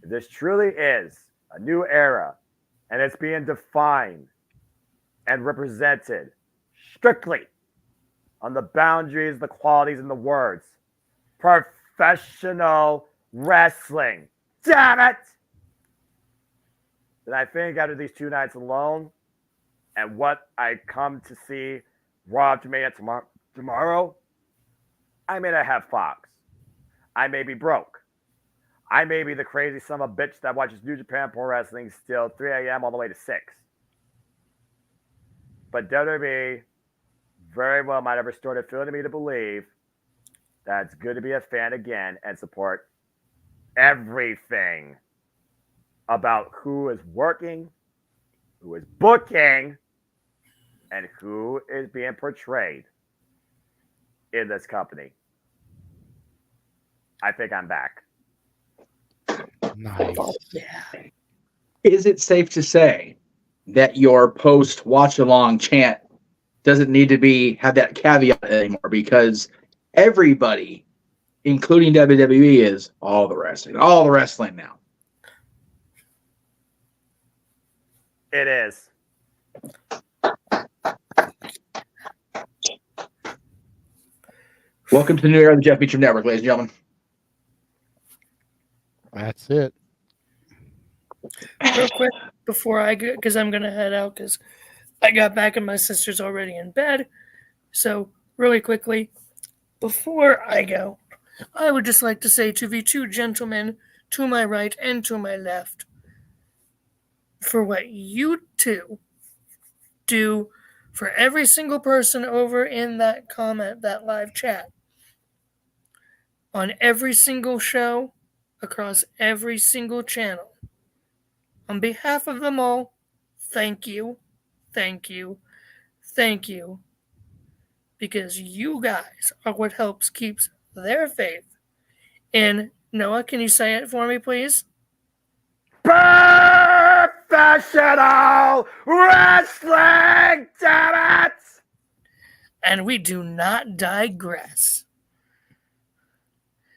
U: This truly is a new era, and it's being defined and represented strictly on the boundaries, the qualities, and the words. Professional wrestling. Damn it! And I think after these 2 nights alone, and what I come to see Raw to me tomorrow, I may not have Fox. I may be broke. I may be the crazy son of a bitch that watches New Japan Pro Wrestling still 3 a.m. all the way to 6. But WWE very well might have restored a feeling to me to believe that it's good to be a fan again and support everything about who is working, who is booking, and who is being portrayed in this company. I think I'm back.
R: Nice.
P: Is it safe to say that your post watch along chant doesn't need to have that caveat anymore, because everybody, including WWE, is all the wrestling now?
U: It is.
P: Welcome to the new era of the Jeff Meacham Network, ladies and gentlemen.
R: That's it.
T: Real quick before I go, because I'm going to head out because I got back and my sister's already in bed. So, really quickly, before I go, I would just like to say to the 2 gentlemen to my right and to my left, for what you 2 do for every single person over in that comment, that live chat, on every single show, across every single channel. On behalf of them all, thank you, thank you, thank you. Because you guys are what helps keeps their faith in, Noah, can you say it for me, please?
U: Professional wrestling, damn it!
T: And we do not digress.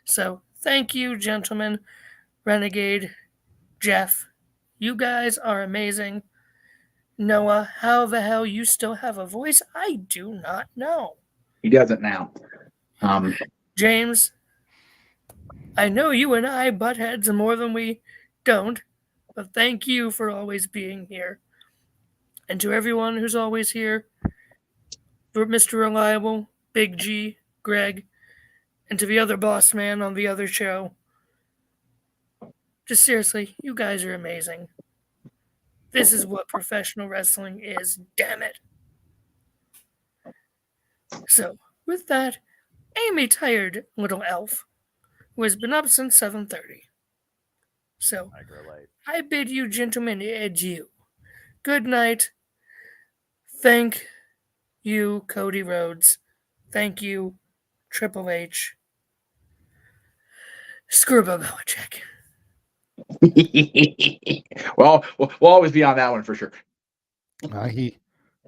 T: So, thank you, gentlemen. Renegade, Jeff, you guys are amazing. Noah, how the hell you still have a voice? I do not know.
P: He doesn't now.
T: James, I know you and I butt heads more than we don't, but thank you for always being here. And to everyone who's always here, for Mr. Reliable, Big G, Greg, and to the other boss man on the other show, just seriously, you guys are amazing. This is what professional wrestling is, damn it. So, with that, I'm a tired little elf who has been up since 7:30. So, I bid you gentlemen adieu. Good night. Thank you, Cody Rhodes. Thank you, Triple H. Screw Bill Belichick.
P: Well, we'll always be on that one for sure.
R: He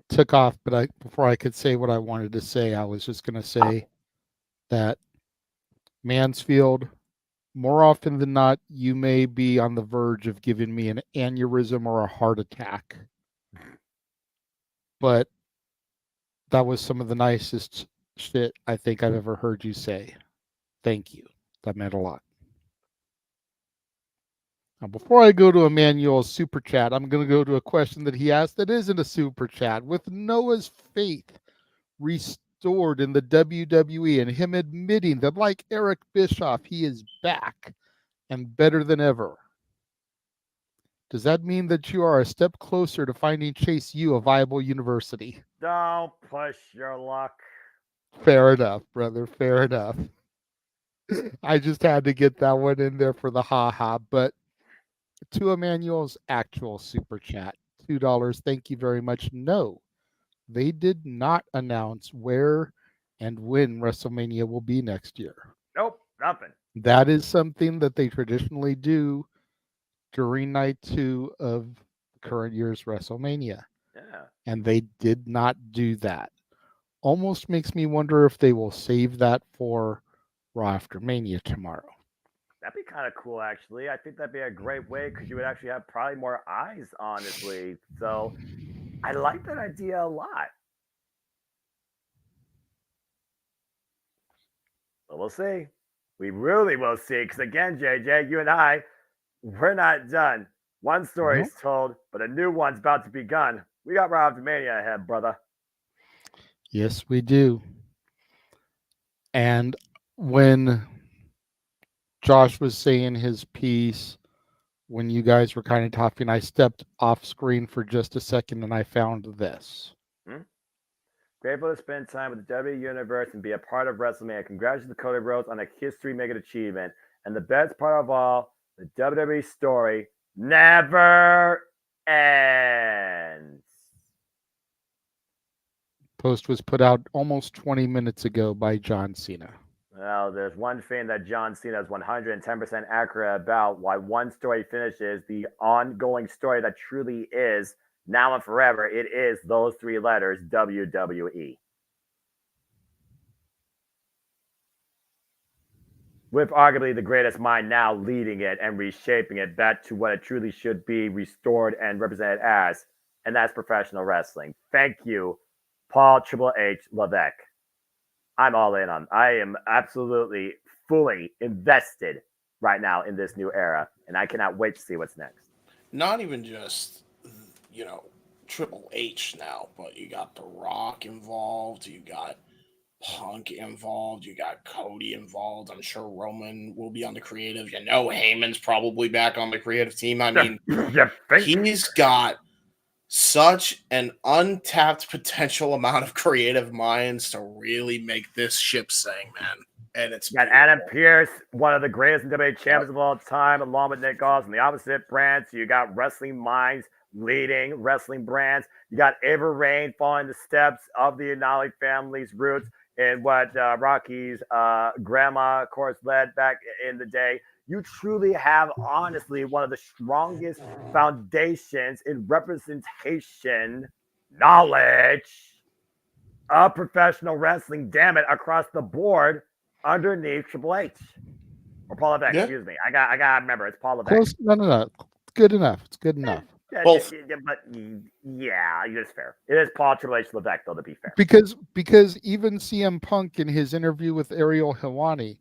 R: took off, but before I could say what I wanted to say, I was just going to say that Mansfield, more often than not, you may be on the verge of giving me an aneurysm or a heart attack. But that was some of the nicest shit I think I've ever heard you say. Thank you. That meant a lot. Now, before I go to Emmanuel's super chat, I'm going to go to a question that he asked that isn't a super chat. With Noah's faith restored in the WWE and him admitting that, like Eric Bischoff, he is back and better than ever, does that mean that you are a step closer to finding Chase U a viable university?
U: Don't push your luck.
R: Fair enough, brother. Fair enough. I just had to get that one in there for the ha-ha. But to Emmanuel's actual super chat, $2. Thank you very much. No, they did not announce where and when WrestleMania will be next year.
U: Nope, nothing.
R: That is something that they traditionally do during night 2 of current year's WrestleMania.
U: Yeah.
R: And they did not do that. Almost makes me wonder if they will save that for Raw After Mania tomorrow.
U: That'd be kind of cool, actually. I think that'd be a great way because you would actually have probably more eyes, honestly. So I like that idea a lot. But we'll see. We really will see. Because again, JJ, you and I, we're not done. One story is told, but a new one's about to begun. We got WrestleMania ahead, brother.
R: Yes, we do. And when Josh was saying his piece, when you guys were kind of talking, I stepped off screen for just a second and I found this.
U: Grateful to spend time with the WWE Universe and be a part of WrestleMania. Congratulations to Cody Rhodes on a history-making achievement. And the best part of all, the WWE story never ends.
R: Post was put out almost 20 minutes ago by John Cena.
U: Well, there's one thing that John Cena is 110% accurate about. Why one story finishes, the ongoing story that truly is now and forever, it is those three letters, WWE. With arguably the greatest mind now leading it and reshaping it back to what it truly should be restored and represented as, and that's professional wrestling. Thank you, Paul Triple H Levesque. I'm all in on. I am absolutely fully invested right now in this new era, and I cannot wait to see what's next.
S: Not even just, Triple H now, but you got The Rock involved, you got Punk involved, you got Cody involved. I'm sure Roman will be on the creative. Heyman's probably back on the creative team. I mean, he's got such an untapped potential amount of creative minds to really make this ship sing, man. And it's
U: got Adam Pearce, one of the greatest WWE champions of all time, along with Nick Aldis on the opposite branch. You got wrestling minds leading wrestling brands. You got Ava Raine following the steps of the Anali family's roots and what Rocky's grandma, of course, led back in the day. You truly have, honestly, one of the strongest foundations in representation, knowledge of professional wrestling, damn it, across the board underneath Triple H. Or Paul Levesque, excuse me. I got to remember, it's Paul Levesque.
R: Close, no. It's good enough. It's good enough.
U: But yeah, it's fair. It is Paul Triple H Levesque, though, to be fair.
R: Because even CM Punk in his interview with Ariel Helwani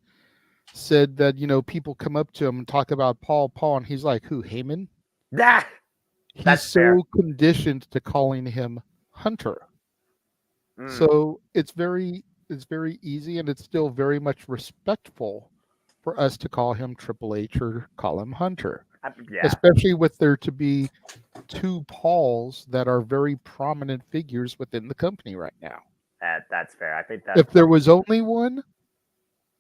R: said that, people come up to him and talk about Paul, and he's like, who, Heyman? He's so conditioned to calling him Hunter. So it's very easy, and it's still very much respectful for us to call him Triple H or call him Hunter. Especially with there to be two Pauls that are very prominent figures within the company right now.
U: That's fair. I think that
R: if there was only one,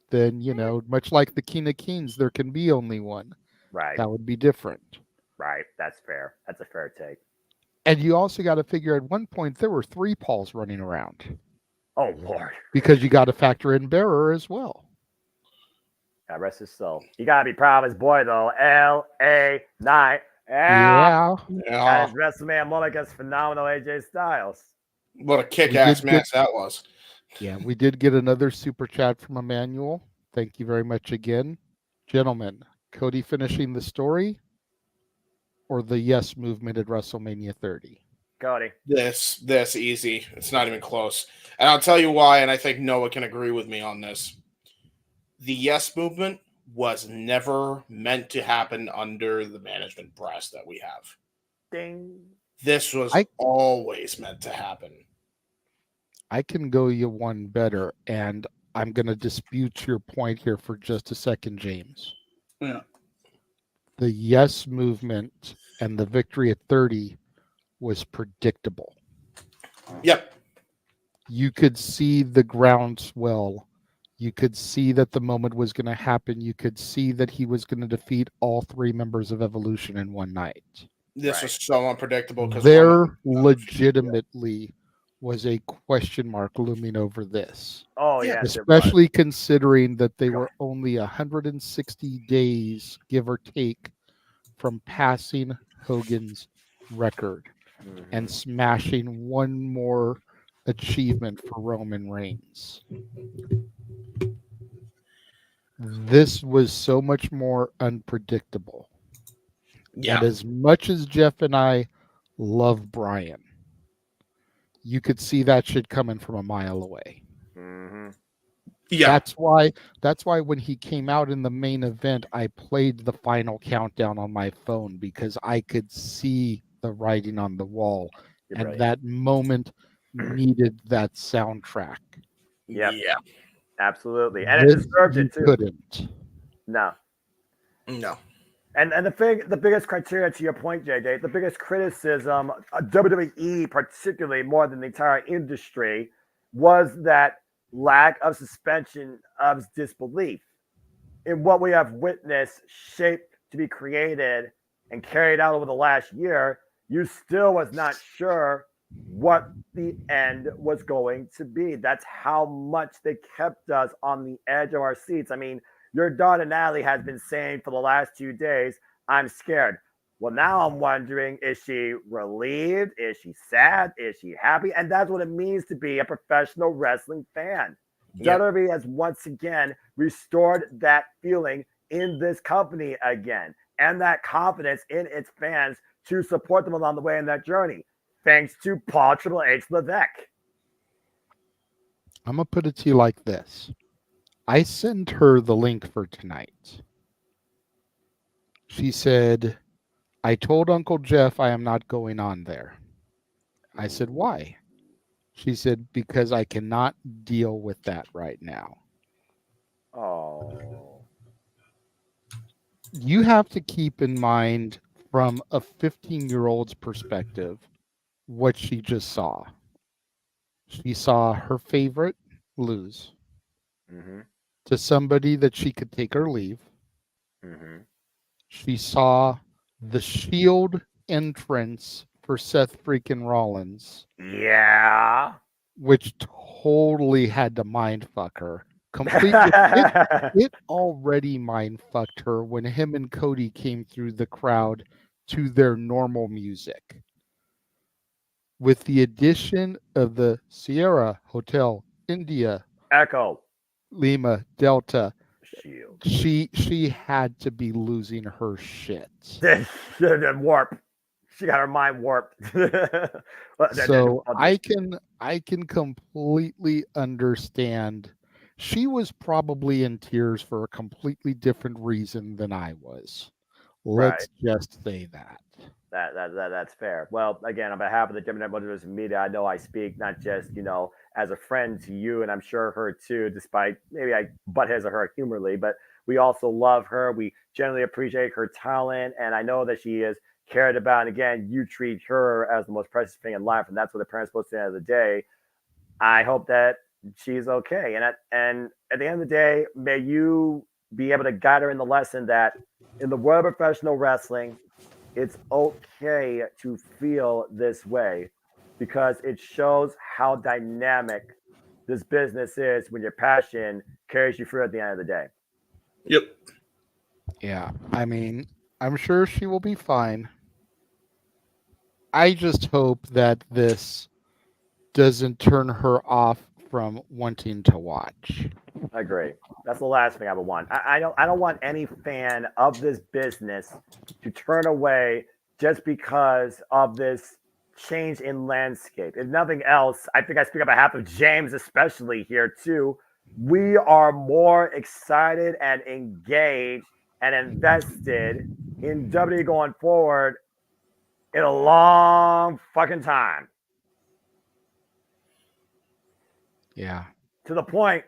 R: then much like the King of Kings, there can be only one.
U: Right.
R: That would be different.
U: Right. That's fair. That's a fair take.
R: And you also got to figure at one point there were 3 Pauls running around.
U: Oh Lord.
R: Because you got to factor in Bearer as well.
U: God rest his soul. You gotta be proud of his boy though. LA Knight.
R: Yeah.
U: And his WrestleMania moment against phenomenal AJ Styles.
S: What a kick-ass match that was.
R: Yeah, we did get another super chat from Emmanuel. Thank you very much again. Gentlemen, Cody finishing the story or the yes movement at WrestleMania 30?
U: Cody.
S: This easy. It's not even close. And I'll tell you why, and I think Noah can agree with me on this. The yes movement was never meant to happen under the management brass that we have.
U: Ding.
S: This was always meant to happen.
R: I can go you one better, and I'm going to dispute your point here for just a second, James.
S: Yeah.
R: The yes movement and the victory at 30 was predictable.
S: Yep.
R: You could see the groundswell. You could see that the moment was going to happen. You could see that he was going to defeat all 3 members of Evolution in one night.
S: This was so unpredictable.
R: There legitimately was a question mark looming over this.
U: Oh, yeah.
R: Especially considering that they were only 160 days, give or take, from passing Hogan's record and smashing one more achievement for Roman Reigns. This was so much more unpredictable.
S: Yeah.
R: And as much as Jeff and I love Brian, you could see that shit coming from a mile away.
S: Yeah.
O: That's why when he came out in the main event, I played the final countdown on my phone because I could see the writing on the wall.
U: You're
O: and
U: brilliant.
O: that moment needed that soundtrack.
U: Yep.
S: Yeah.
U: Absolutely. And it deserved it too.
O: Couldn't.
U: No.
S: No.
U: And the biggest criteria to your point, JJ, the biggest criticism, WWE particularly more than the entire industry, was that lack of suspension of disbelief in what we have witnessed shaped to be created and carried out over the last year. You still was not sure what the end was going to be. That's how much they kept us on the edge of our seats. I mean, your daughter Natalie has been saying for the last 2 days, I'm scared. Well, now I'm wondering, is she relieved? Is she sad? Is she happy? And that's what it means to be a professional wrestling fan.
S: Yep.
U: WWE has once again restored that feeling in this company again, and that confidence in its fans to support them along the way in that journey. Thanks to Paul Triple H Levesque.
O: I'm going to put it to you like this. I sent her the link for tonight. She said, I told Uncle Jeff I am not going on there. I said, why? She said, because I cannot deal with that right now.
U: Oh.
O: You have to keep in mind from a 15-year-old's perspective what she just saw. She saw her favorite lose to somebody that she could take her leave. She saw the Shield entrance for Seth freaking Rollins.
U: Yeah.
O: Which totally had to mind fuck her. Completely. It already mind fucked her when him and Cody came through the crowd to their normal music. With the addition of the Sierra Hotel India
U: Echo
O: Lima Delta
U: Shield,
O: she had to be losing her shit.
U: Warp. She got her mind warped.
O: So I can completely understand. She was probably in tears for a completely different reason than I was. Let's just say that.
U: That's fair. Well, again, on behalf of the JMN Multiverse of Media, I know I speak not just, as a friend to you, and I'm sure her too, despite maybe I butt heads at her humorly, but we also love her. We generally appreciate her talent, and I know that she is cared about. And again, you treat her as the most precious thing in life, and that's what the parents supposed to at the end of the day. I hope that she's okay. And at the end of the day, may you be able to guide her in the lesson that in the world of professional wrestling, it's okay to feel this way because it shows how dynamic this business is when your passion carries you through at the end of the day.
S: Yep.
O: Yeah. I mean, I'm sure she will be fine. I just hope that this doesn't turn her off from wanting to watch.
U: I agree. That's the last thing I would want. I don't want any fan of this business to turn away just because of this change in landscape. If nothing else, I think I speak on behalf of James, especially here too. We are more excited and engaged and invested in WWE going forward in a long fucking time.
O: Yeah.
U: To the point,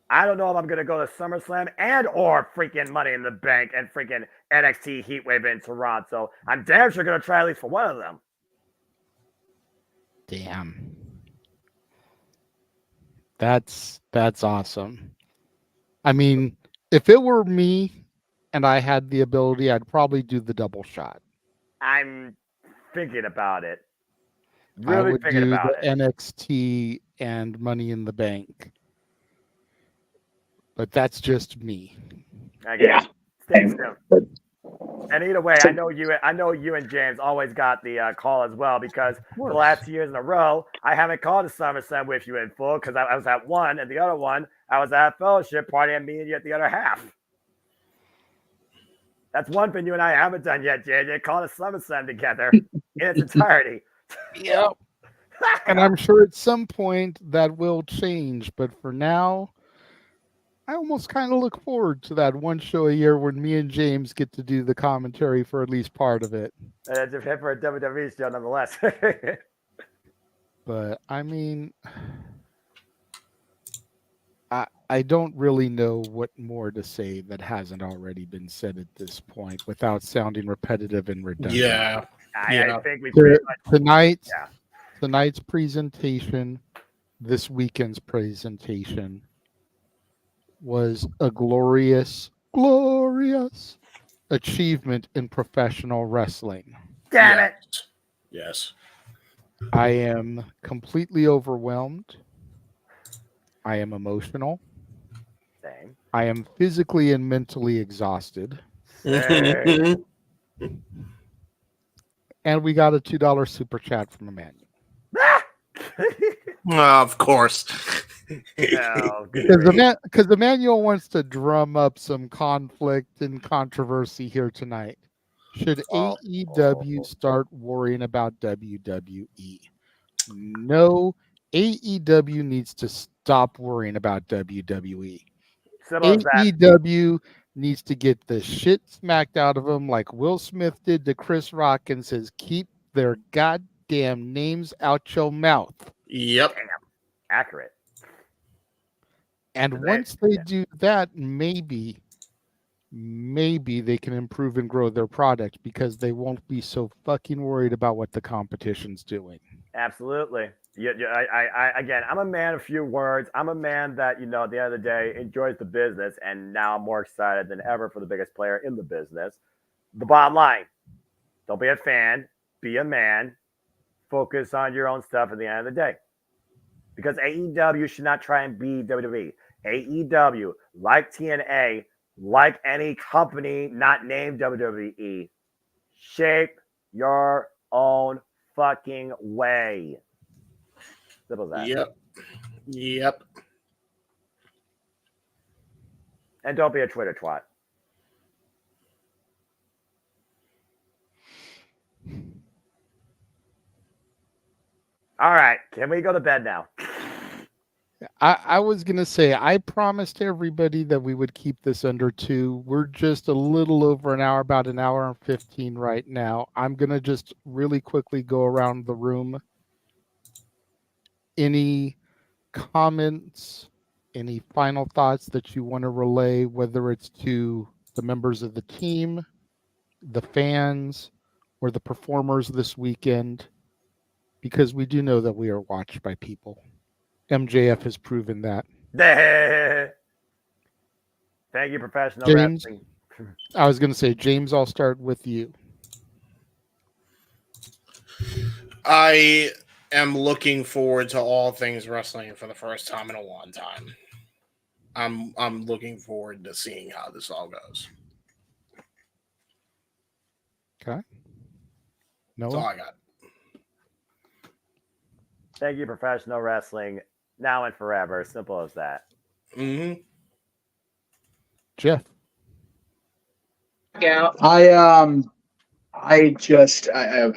U: I don't know if I'm going to go to SummerSlam and or freaking Money in the Bank and freaking NXT Heatwave in Toronto. I'm damn sure going to try at least for one of them.
O: Damn. That's awesome. I mean, if it were me and I had the ability, I'd probably do the double shot.
U: I'm thinking about it.
O: I would do the NXT and Money in the Bank. But that's just me.
U: Again, stay tuned. And either way, I know you and James always got the call as well because for the last 2 years in a row, I haven't called a SummerSlam with you in full because I was at one, and the other one, I was at Fellowship Party and me and you at the other half. That's one thing you and I haven't done yet, JJ. Call a SummerSlam together in its entirety.
O: Yep. And I'm sure at some point that will change, but for now,
R: I almost kind of look forward to that one show a year when me and James get to do the commentary for at least part of it.
U: And it's for a WWE show nonetheless.
R: But I mean, I don't really know what more to say that hasn't already been said at this point without sounding repetitive and redundant.
S: Yeah.
U: I think we pretty much,
R: tonight's presentation, this weekend's presentation was a glorious achievement in professional wrestling.
U: Damn it.
S: Yes.
R: I am completely overwhelmed. I am emotional.
U: Same.
R: I am physically and mentally exhausted.
U: Same.
R: And we got a $2 super chat from Emmanuel.
S: Of course.
R: Because Emmanuel wants to drum up some conflict and controversy here tonight. Should AEW start worrying about WWE? No, AEW needs to stop worrying about WWE. AEW needs to get the shit smacked out of them like Will Smith did to Chris Rock and says, keep their goddamn names out your mouth.
S: Yep.
U: Damn. Accurate.
R: And once they do that, maybe they can improve and grow their product because they won't be so fucking worried about what the competition's doing.
U: Absolutely. Again, I'm a man of few words. I'm a man that, at the end of the day, enjoys the business, and now I'm more excited than ever for the biggest player in the business. The bottom line, don't be a fan, be a man, focus on your own stuff at the end of the day. Because AEW should not try and be WWE. AEW, like TNA, like any company not named WWE, shape your own fucking way. Simple as that.
S: Yep.
U: And don't be a Twitter twat. All right, can we go to bed now?
R: I was going to say, I promised everybody that we would keep this under 2. We're just a little over an hour, about an hour and 15 right now. I'm going to just really quickly go around the room. Any comments, any final thoughts that you want to relay, whether it's to the members of the team, the fans, or the performers this weekend? Because we do know that we are watched by people. MJF has proven that.
U: Thank you, professional
R: James,
U: wrestling.
R: I was going to say, James, I'll start with you.
S: I am looking forward to all things wrestling for the first time in a long time. I'm looking forward to seeing how this all goes.
R: Okay.
S: That's all I got.
U: Thank you, professional wrestling. Now and forever. Simple as that.
S: Mm-hmm.
R: Jeff.
P: Yeah. I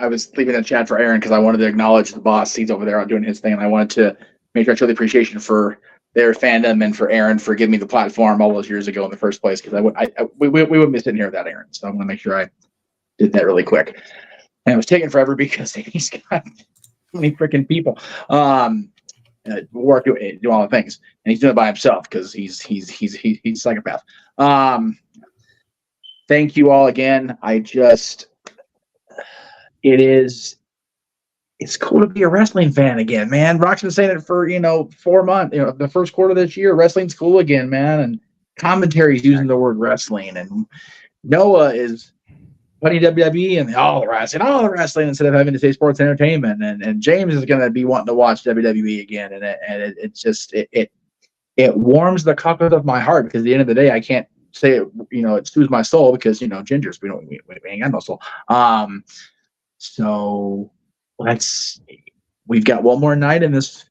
P: was leaving a chat for Aaron because I wanted to acknowledge the boss. He's over there doing his thing, and I wanted to make sure I showed the appreciation for their fandom and for Aaron for giving me the platform all those years ago in the first place. Because we wouldn't be sitting here without Aaron. So I'm going to make sure I did that really quick. And it was taking forever because he's got so many freaking people. Work, do all the things, and he's doing it by himself because he's a psychopath. Thank you all again. It's cool to be a wrestling fan again, man. Rock's been saying it for 4 months. The first quarter of this year, wrestling's cool again, man. And commentary's using the word wrestling, and Noah is putting WWE and all the wrestling instead of having to say sports entertainment. And James is going to be wanting to watch WWE again. And it warms the cockles of my heart because at the end of the day, I can't say it, it soothes my soul because, gingers, we ain't got no soul. So we've got one more night in this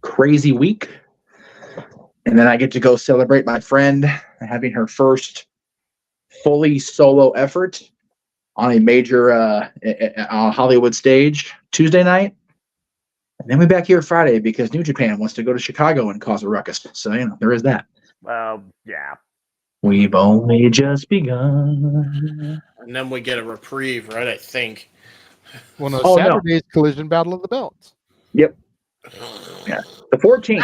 P: crazy week. And then I get to go celebrate my friend having her first fully solo effort on a major Hollywood stage Tuesday night. And then we're back here Friday because New Japan wants to go to Chicago and cause a ruckus. So, there is that.
U: Well, yeah.
P: We've only just begun.
S: And then we get a reprieve, right? I think.
R: Well, no,
P: Oh, no.
R: Saturday's Collision Battle of the Belts.
P: Yep. Yeah. The 14th.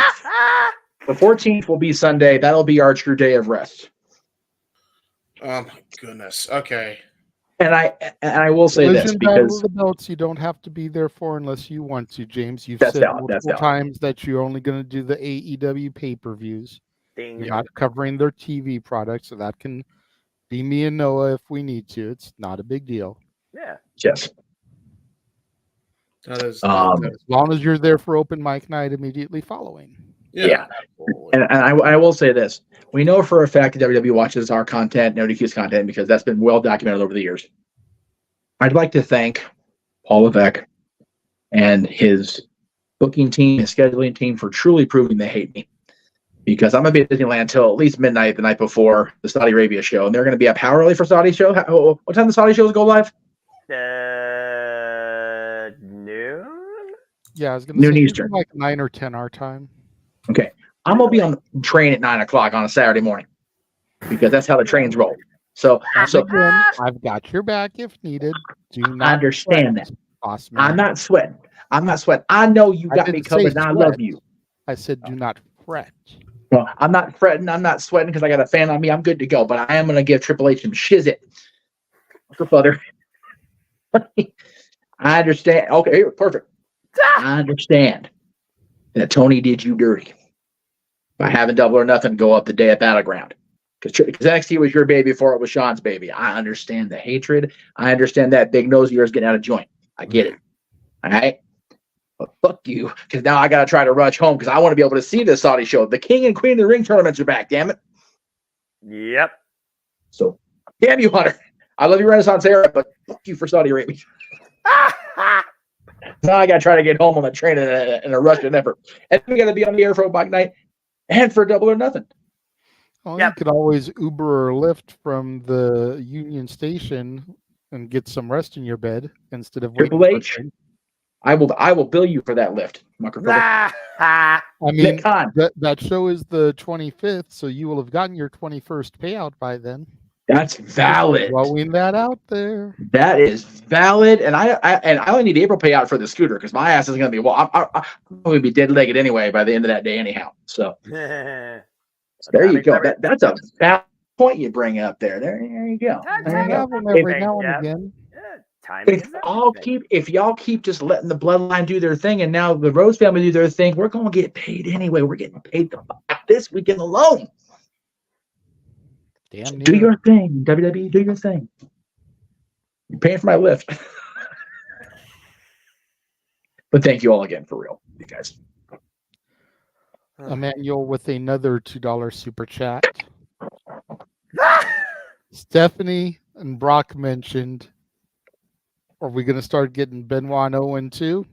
P: The 14th will be Sunday. That'll be our true day of rest.
S: Oh my goodness. Okay.
P: And I will say this
R: Collision Battle
P: because
R: of the Belts, you don't have to be there for unless you want to, James. You've
P: That's
R: said
P: valid, that's
R: multiple
P: valid.
R: times that you're only going to do the AEW pay-per-views.
U: Ding.
R: You're not covering their TV product, so that can be me and Noah if we need to. It's not a big deal.
U: Yeah.
P: Yes.
S: That is,
R: As long as you're there for open mic night immediately following.
P: Yeah. And I will say this. We know for a fact that WWE watches our content, NoDQ's content, because that's been well documented over the years. I'd like to thank Paul Levesque and his booking team, his scheduling team for truly proving they hate me. Because I'm going to be at Disneyland until at least midnight the night before the Saudi Arabia show. And they're going to be up how early for Saudi show? What time the Saudi shows go live?
U: Noon?
R: Yeah, I was going to
P: Noon
R: say
P: Eastern.
R: like 9 or 10 our time.
P: Okay. I'm going to be on the train at 9 o'clock on a Saturday morning. Because that's how the trains roll. So
R: Again, I've got your back if needed. Do not
P: I understand
R: sweat,
P: that.
R: boss man.
P: I'm not sweating. I know you got me
R: didn't
P: covered,
R: say
P: and I
R: sweat.
P: love you.
R: I said do not fret.
P: Well, I'm not fretting. I'm not sweating because I got a fan on me. I'm good to go. But I am going to give Triple H some shiz it. Brother. I understand. Okay, perfect. I understand that Tony did you dirty by having Double or Nothing go up the day at Battleground. Because NXT was your baby before it was Sean's baby. I understand the hatred. I understand that big nose of yours getting out of joint. I get it. All right? But fuck you, because now I got to try to rush home because I want to be able to see this Saudi show. The King and Queen of the Ring tournaments are back, damn it.
U: Yep.
P: So, damn you, Hunter. I love you, Renaissance era, but fuck you for Saudi Arabia. Now I got to try to get home on the train in a Russian effort. And we got to be on the air for a bike night and for Double or Nothing.
R: Well, you could always Uber or Lyft from the Union Station and get some rest in your bed instead of waiting.
P: Triple H, I will bill you for that lift.
R: I mean, that show is the 25th, so you will have gotten your 21st payout by then. Just
P: That's valid.
R: throwing that out there.
P: That is valid, and I only need April payout for the scooter because my ass is going to be I'm going to be dead legged anyway by the end of that day anyhow. So there you go. That's a valid point you bring up there. There you go. There you go.
R: Every now and again.
P: If y'all keep just letting the bloodline do their thing, and now the Rose family do their thing, we're going to get paid anyway. We're getting paid this weekend alone.
R: Damn
P: do your thing, WWE. Do your thing. You're paying for my lift. But thank you all again for real, you guys.
R: Emmanuel with another $2 super chat. Stephanie and Brock mentioned, are we going to start getting Benoit 0-2?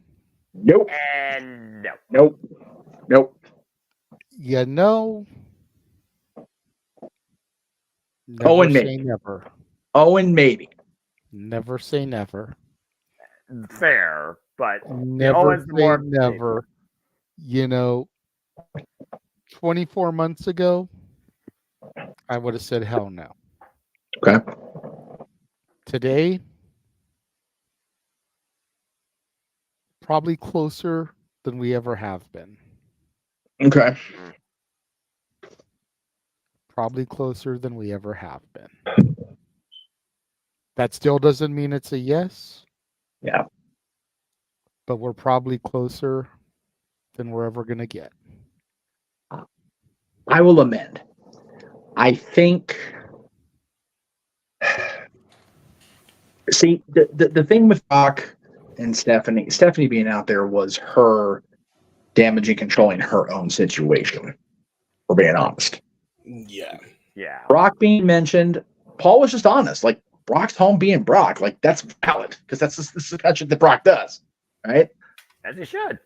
P: Nope.
U: And no.
P: Nope.
R: Yeah, no.
P: Owen
R: say
P: maybe.
R: never.
P: Owen maybe.
R: Never say never.
U: Fair, but
R: Never
U: Owen's
R: say
U: more
R: never. You know, 24 months ago, I would have said hell no.
P: Okay.
R: Today, probably closer than we ever have been.
P: Okay.
R: Probably closer than we ever have been. That still doesn't mean it's a yes.
P: Yeah.
R: But we're probably closer than we're ever going to get.
P: I will amend. I think. See, the thing with Brock and Stephanie being out there was her damaging, controlling her own situation. For being honest.
S: Yeah.
P: Brock being mentioned, Paul was just honest. Like, Brock's home being Brock. Like, that's valid because that's the shit that Brock does. Right?
U: as he should.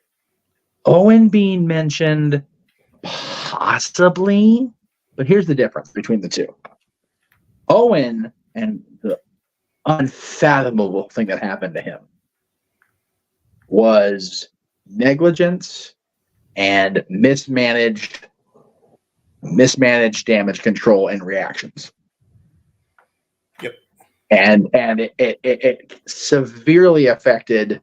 P: Owen being mentioned, possibly, but here's the difference between the two. Owen and the unfathomable thing that happened to him was negligence and mismanaged mismanaged damage control and reactions.
S: Yep.
P: And it severely affected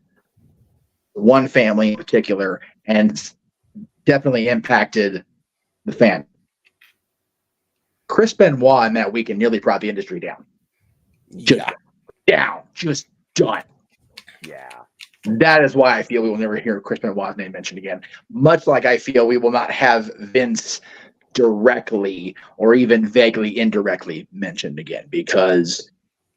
P: one family in particular, and definitely impacted the fan. Chris Benoit in that weekend nearly brought the industry down. Just done.
U: Yeah.
P: That is why I feel we will never hear Chris Benoit's name mentioned again. Much like I feel we will not have Vince directly or even vaguely indirectly mentioned again, because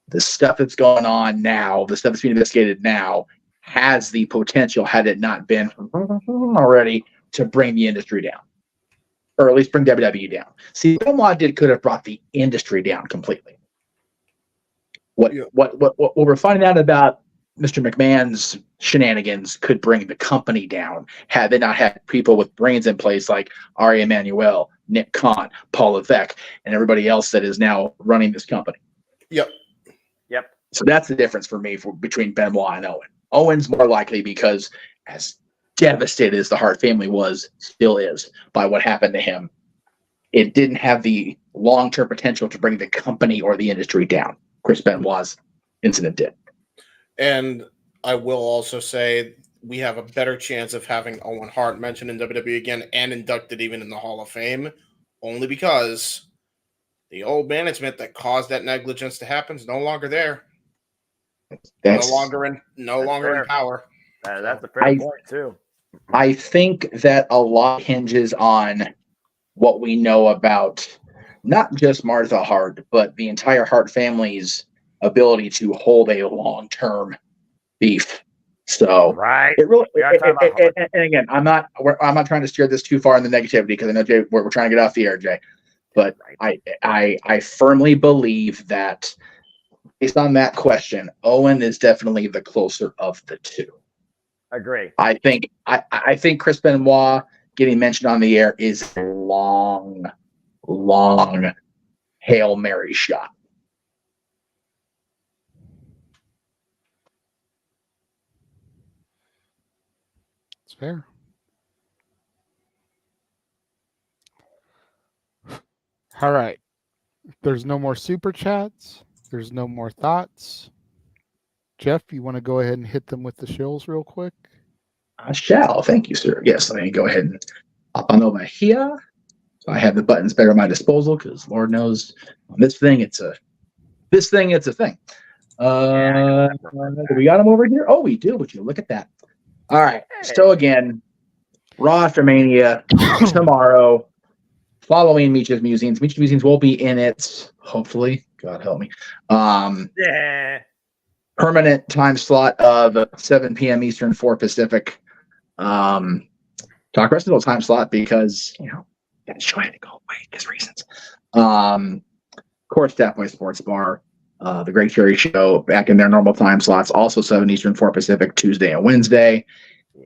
P: the stuff that's going on now, the stuff that's being investigated now, has the potential, had it not been already, to bring the industry down, or at least bring WWE down. See, what Benoit could have brought the industry down completely. What we're finding out about Mr. McMahon's shenanigans could bring the company down, had they not had people with brains in place like Ari Emanuel, Nick Khan, Paul Levesque, and everybody else that is now running this company.
S: Yep.
P: So that's the difference for me between Benoit and Owen. Owen's more likely because, as devastated as the Hart family was, still is, by what happened to him, it didn't have the long-term potential to bring the company or the industry down. Chris Benoit's incident did.
S: And I will also say we have a better chance of having Owen Hart mentioned in WWE again and inducted even in the Hall of Fame, only because the old management that caused that negligence to happen is no longer there. No longer in power.
U: That's a fair point too.
P: I think that a lot hinges on what we know about not just Martha Hart, but the entire Hart family's ability to hold a long-term beef. So it really, and again, I'm not trying to steer this too far in the negativity, because I know, Jay, we're trying to get off the air, Jay. But I firmly believe that, based on that question, Owen is definitely the closer of the two.
U: Agree.
P: I think Chris Benoit getting mentioned on the air is a long Hail Mary shot.
R: It's fair. All right. There's no more super chats. There's no more thoughts. Jeff, you want to go ahead and hit them with the shills real quick?
P: I shall. Thank you, sir. Yes, let me go ahead and hop on over here. So I have the buttons better at my disposal, because Lord knows on this thing it's a thing. Do we got them over here? Oh, we do. Would you look at that? All right. So again, Raw after Mania tomorrow, following Meech's Musings. Meech's Musings will be in its, hopefully, God help me, permanent time slot of 7 p.m. Eastern, 4 Pacific. Talk Wrestling time slot, because, that's trying to go away because reasons. Of course, Staff Boy Sports Bar, the Great Cherry Show, back in their normal time slots, also 7 Eastern, 4 Pacific, Tuesday and Wednesday.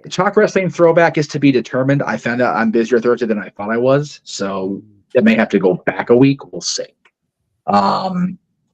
P: The Talk Wrestling throwback is to be determined. I found out I'm busier Thursday than I thought I was, so it may have to go back a week. We'll see. Of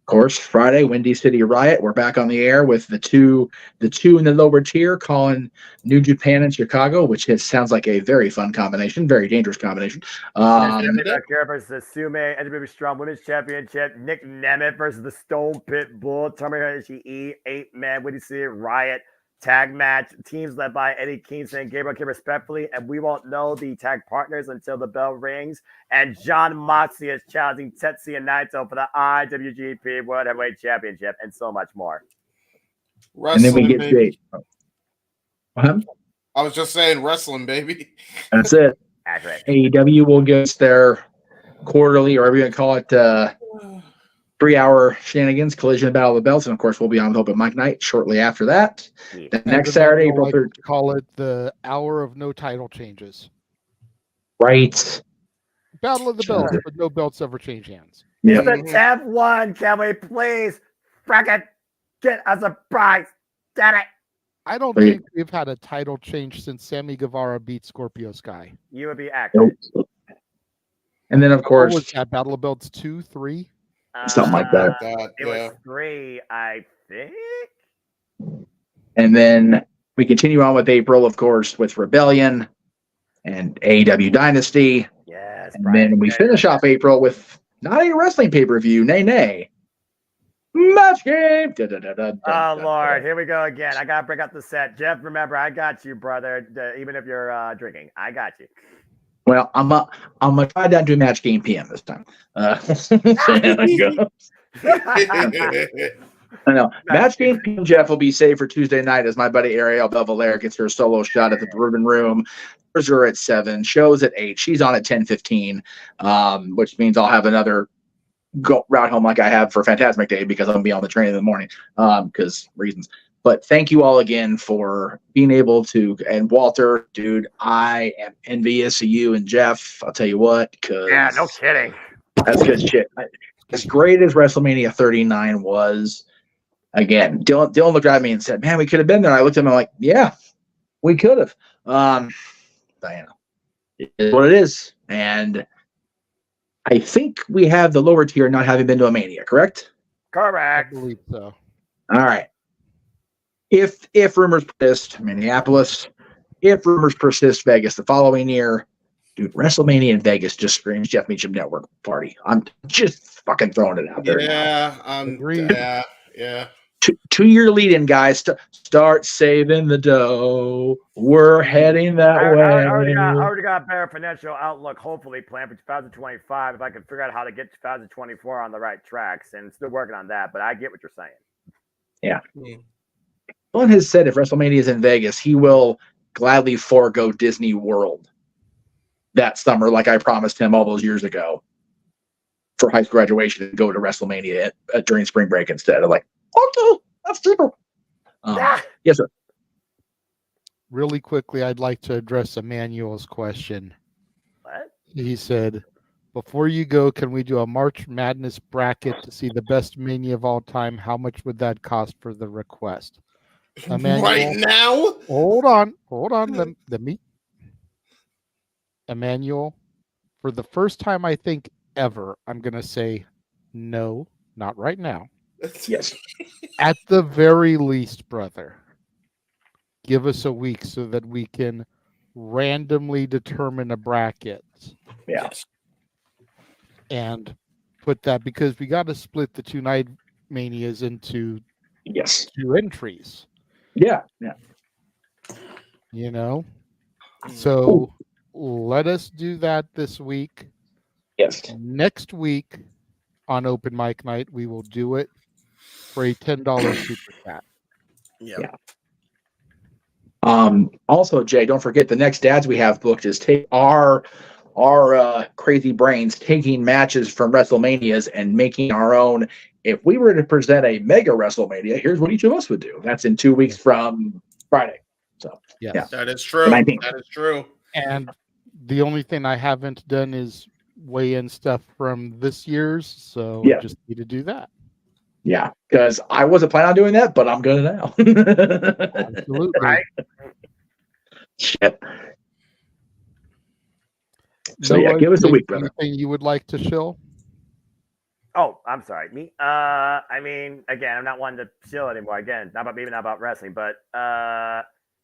P: course, Friday, Windy City Riot. We're back on the air with the two in the lower tier, calling New Japan and Chicago, which sounds like a very fun combination, very dangerous combination.
U: Kara versus Sume, NWA Strong Women's Championship. Nick Nemeth versus the Stone Pit Bull. Tomohiro Ishii, 8-man Windy City Riot tag match. Teams led by Eddie Kingston and Gabriel Kidd, respectfully, and we won't know the tag partners until the bell rings. And John Moxley is challenging Tetsuya Naito for the IWGP World Heavyweight Championship, and so much more.
P: And then we get Jade.
S: I was just saying, wrestling, baby.
P: That's it. AEW will give us their quarterly, or whatever you call it, 3-hour shenanigans, Collision, Battle of the Belts, and of course we'll be on with Open Mic Night shortly after that. The next Saturday, April 3rd.
R: Call it the hour of no title changes.
P: Right.
R: Battle of the Belts, but no belts ever change hands.
U: It's the 10th one. Can we please freaking get a surprise? Get it.
R: I don't think we've had a title change since Sammy Guevara beat Scorpio Sky.
U: You would be accurate.
P: Nope. And then, of course,
R: what was that, Battle of Belts 2, 3?
P: Something like that.
U: It was 3, I think.
P: And then we continue on with April, of course, with Rebellion.
A: and AEW Dynasty.
U: Yes.
A: And then we finish off April with not a wrestling pay-per-view, nay. Match game.
U: Oh Lord, here we go again. I gotta bring up the set. Jeff, remember, I got you, brother. Even if you're drinking, I got you.
A: Well, I'm gonna try not to do match game PM this time. I know. Match game PM Jeff will be saved for Tuesday night as my buddy Ariel Belvalera gets her solo shot at the Bourbon Room. Hers are at 7, shows at 8. She's on at 10:15, which means I'll have another route home like I have for Fantasmic Day because I'm gonna be on the train in the morning because reasons. But thank you all again for being able to. And Walter, dude, I am envious of you and Jeff. I'll tell you what, because
U: yeah, no kidding.
A: That's good shit. As great as WrestleMania 39 was, again, Dylan looked at me and said, "Man, we could have been there." I looked at him, I'm like, "Yeah, we could have." But you know, it is what it is, and I think we have the lower tier not having been to a Mania, correct?
U: Correct.
R: I believe so.
A: All right. If rumors persist, Minneapolis. If rumors persist, Vegas the following year. Dude, WrestleMania in Vegas just screams Jeff Meacham Network party. I'm just fucking throwing it out there.
S: Yeah.
A: 2-year lead-in, guys. Start saving the dough. We're heading that way.
U: I already got a better financial outlook, hopefully, planned for 2025 if I can figure out how to get 2024 on the right tracks, and still working on that, but I get what you're saying.
A: Yeah. Dylan has said if WrestleMania is in Vegas, he will gladly forego Disney World that summer, like I promised him all those years ago for high school graduation, and go to WrestleMania during spring break instead. I'm like, okay, that's cheaper. Yes, sir.
R: Really quickly, I'd like to address Emmanuel's question.
U: What?
R: He said, before you go, can we do a March Madness bracket to see the best Mania of all time? How much would that cost for the request? Emmanuel,
S: right now?
R: Hold on. Let me. Emmanuel, for the first time I think ever, I'm going to say no, not right now.
A: Yes.
R: At the very least, brother, give us a week so that we can randomly determine a bracket.
A: Yeah.
R: And put that, because we got to split the 2 night Manias into 2 entries.
A: Yeah.
R: You know? So let us do that this week.
A: Yes.
R: Next week on Open Mic Night, we will do it for a $10 super chat.
S: Yeah.
A: Also, Jay, don't forget the next dads we have booked is take our crazy brains taking matches from WrestleManias and making our own. If we were to present a mega WrestleMania, here's what each of us would do. That's in 2 weeks from Friday. So yeah,
S: That is true. That is true.
R: And the only thing I haven't done is weigh in stuff from this year's, so I just need to do that.
A: Yeah, because I wasn't planning on doing that, but I'm gonna now.
R: Absolutely.
U: Right.
A: Shit. So give us a week, brother.
R: Anything you would like to show?
U: Oh, I'm sorry. Me? I mean, again, I'm not one to chill anymore. Again, not about wrestling, but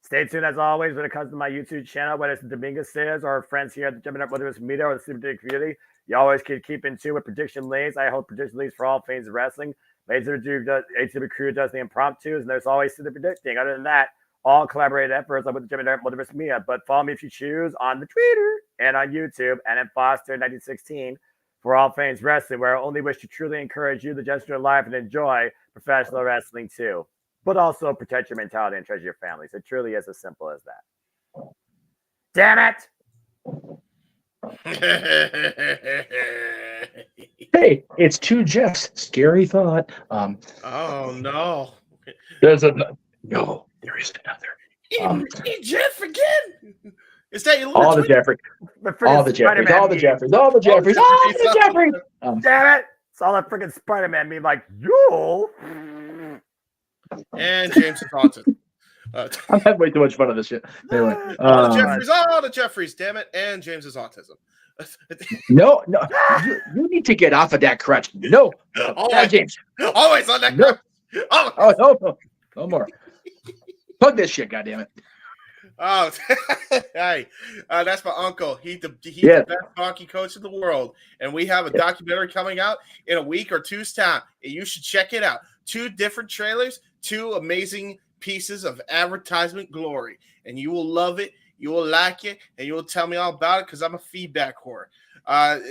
U: stay tuned as always when it comes to my YouTube channel, whether it's the Dominguez Stairs or friends here at the JMN Multiverse of Media or the Super Big community. You always can keep in tune with prediction leagues. I hold prediction leagues for all things wrestling. ATW crew does the impromptus, and there's always the predicting. Other than that, all collaborated efforts with the JMN Multiverse of Media. But follow me if you choose on the Twitter and on YouTube and at Foster1916 for all things wrestling, where I only wish to truly encourage you to just enjoy life and enjoy professional wrestling too. But also protect your mentality and treasure your families. It truly is as simple as that. Damn it!
A: Hey, it's 2 Jeffs. Scary thought.
S: Oh no.
A: There is another.
S: Hey, Jeff again. Is that your
A: All the Jeffrey. All the Jeffries. All the Jeffries. All the Jeffries. All the Jeffries.
U: Damn it! It's all that freaking Spider-Man meme like, yo!
S: And James is autism.
A: I'm having way too much fun of this shit. Anyway,
S: all the Jeffries, damn it, and James is autism.
A: No, you need to get off of that crutch. No, James.
S: Always on that crutch.
A: No more. Plug this shit, goddammit.
S: Oh, hey, that's my uncle. He's the best hockey coach in the world. And we have a documentary coming out in a week or two's time. And you should check it out. 2 different trailers, 2 amazing pieces of advertisement glory. And you will love it. You will like it. And you will tell me all about it because I'm a feedback whore.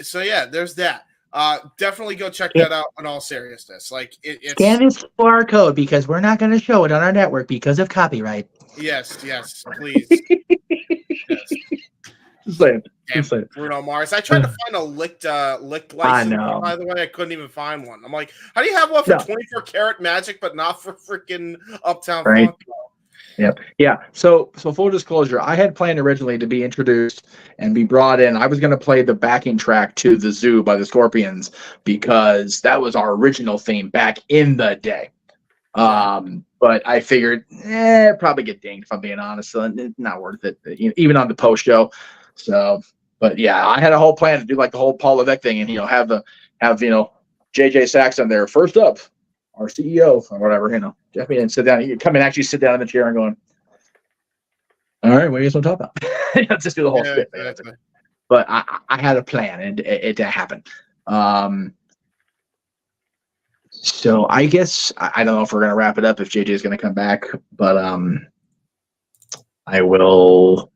S: So, yeah, there's that. Definitely go check that out in all seriousness. Like it's
A: scan this QR code because we're not going to show it on our network because of copyright.
S: Yes, please.
A: Just saying.
S: Bruno Mars. I tried to find a licked license. By the way, I couldn't even find one. I'm like, how do you have one for 24 karat magic, but not for freaking Uptown Funk?
A: Yep. Yeah. So full disclosure, I had planned originally to be introduced and be brought in. I was going to play the backing track to The Zoo by the Scorpions because that was our original theme back in the day. But I figured, probably get dinged if I'm being honest. So it's not worth it, even on the post show. So, but yeah, I had a whole plan to do like the whole Paul Levesque thing and have JJ Saxon there first up. Our CEO or whatever, Jeff and sit down. You come and actually sit down in the chair and going, all right, what are you going to talk about? Just do the whole shit. But I had a plan and it didn't happen. So I guess I don't know if we're going to wrap it up if JJ is going to come back, but I will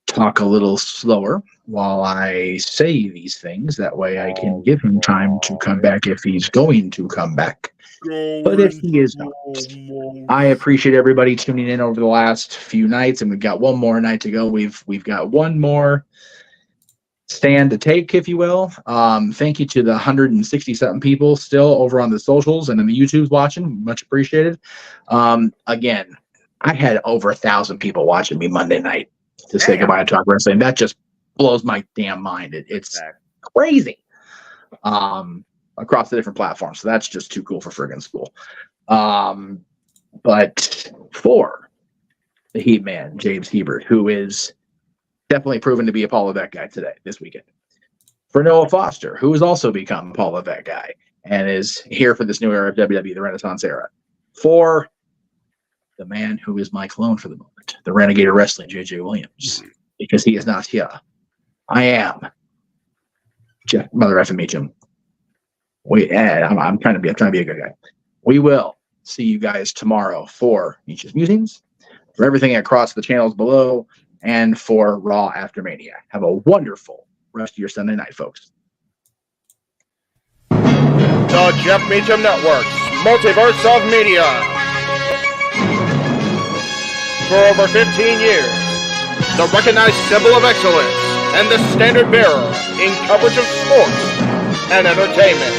A: talk a little slower while I say these things. That way I can give him time to come back if he's going to come back. But if he is not, I appreciate everybody tuning in over the last few nights, and we've got one more night to go. We've got one more stand to take, if you will. Thank you to the 160-something people still over on the socials and in the YouTube's watching. Much appreciated. Again, I had over 1,000 people watching me Monday night to say goodbye to Talk Wrestling. That just blows my damn mind. It's crazy. Across the different platforms. So that's just too cool for friggin' school. But for the Heat Man, James Hebert, who is definitely proven to be a Paul Levesque guy this weekend. For Noah Foster, who has also become a Paul Levesque guy and is here for this new era of WWE, the Renaissance era. For the man who is my clone for the moment, the Renegade of Wrestling, JJ Williams, because he is not here. I am Jeff, Mother effing Meacham. I'm trying to be a good guy. We will see you guys tomorrow for Meach's Musings, for everything across the channels below, and for Raw After Mania. Have a wonderful rest of your Sunday night, folks.
N: The Jeff Meacham Network's Multiverse of Media. For over 15 years, the recognized symbol of excellence and the standard bearer in coverage of sports and entertainment.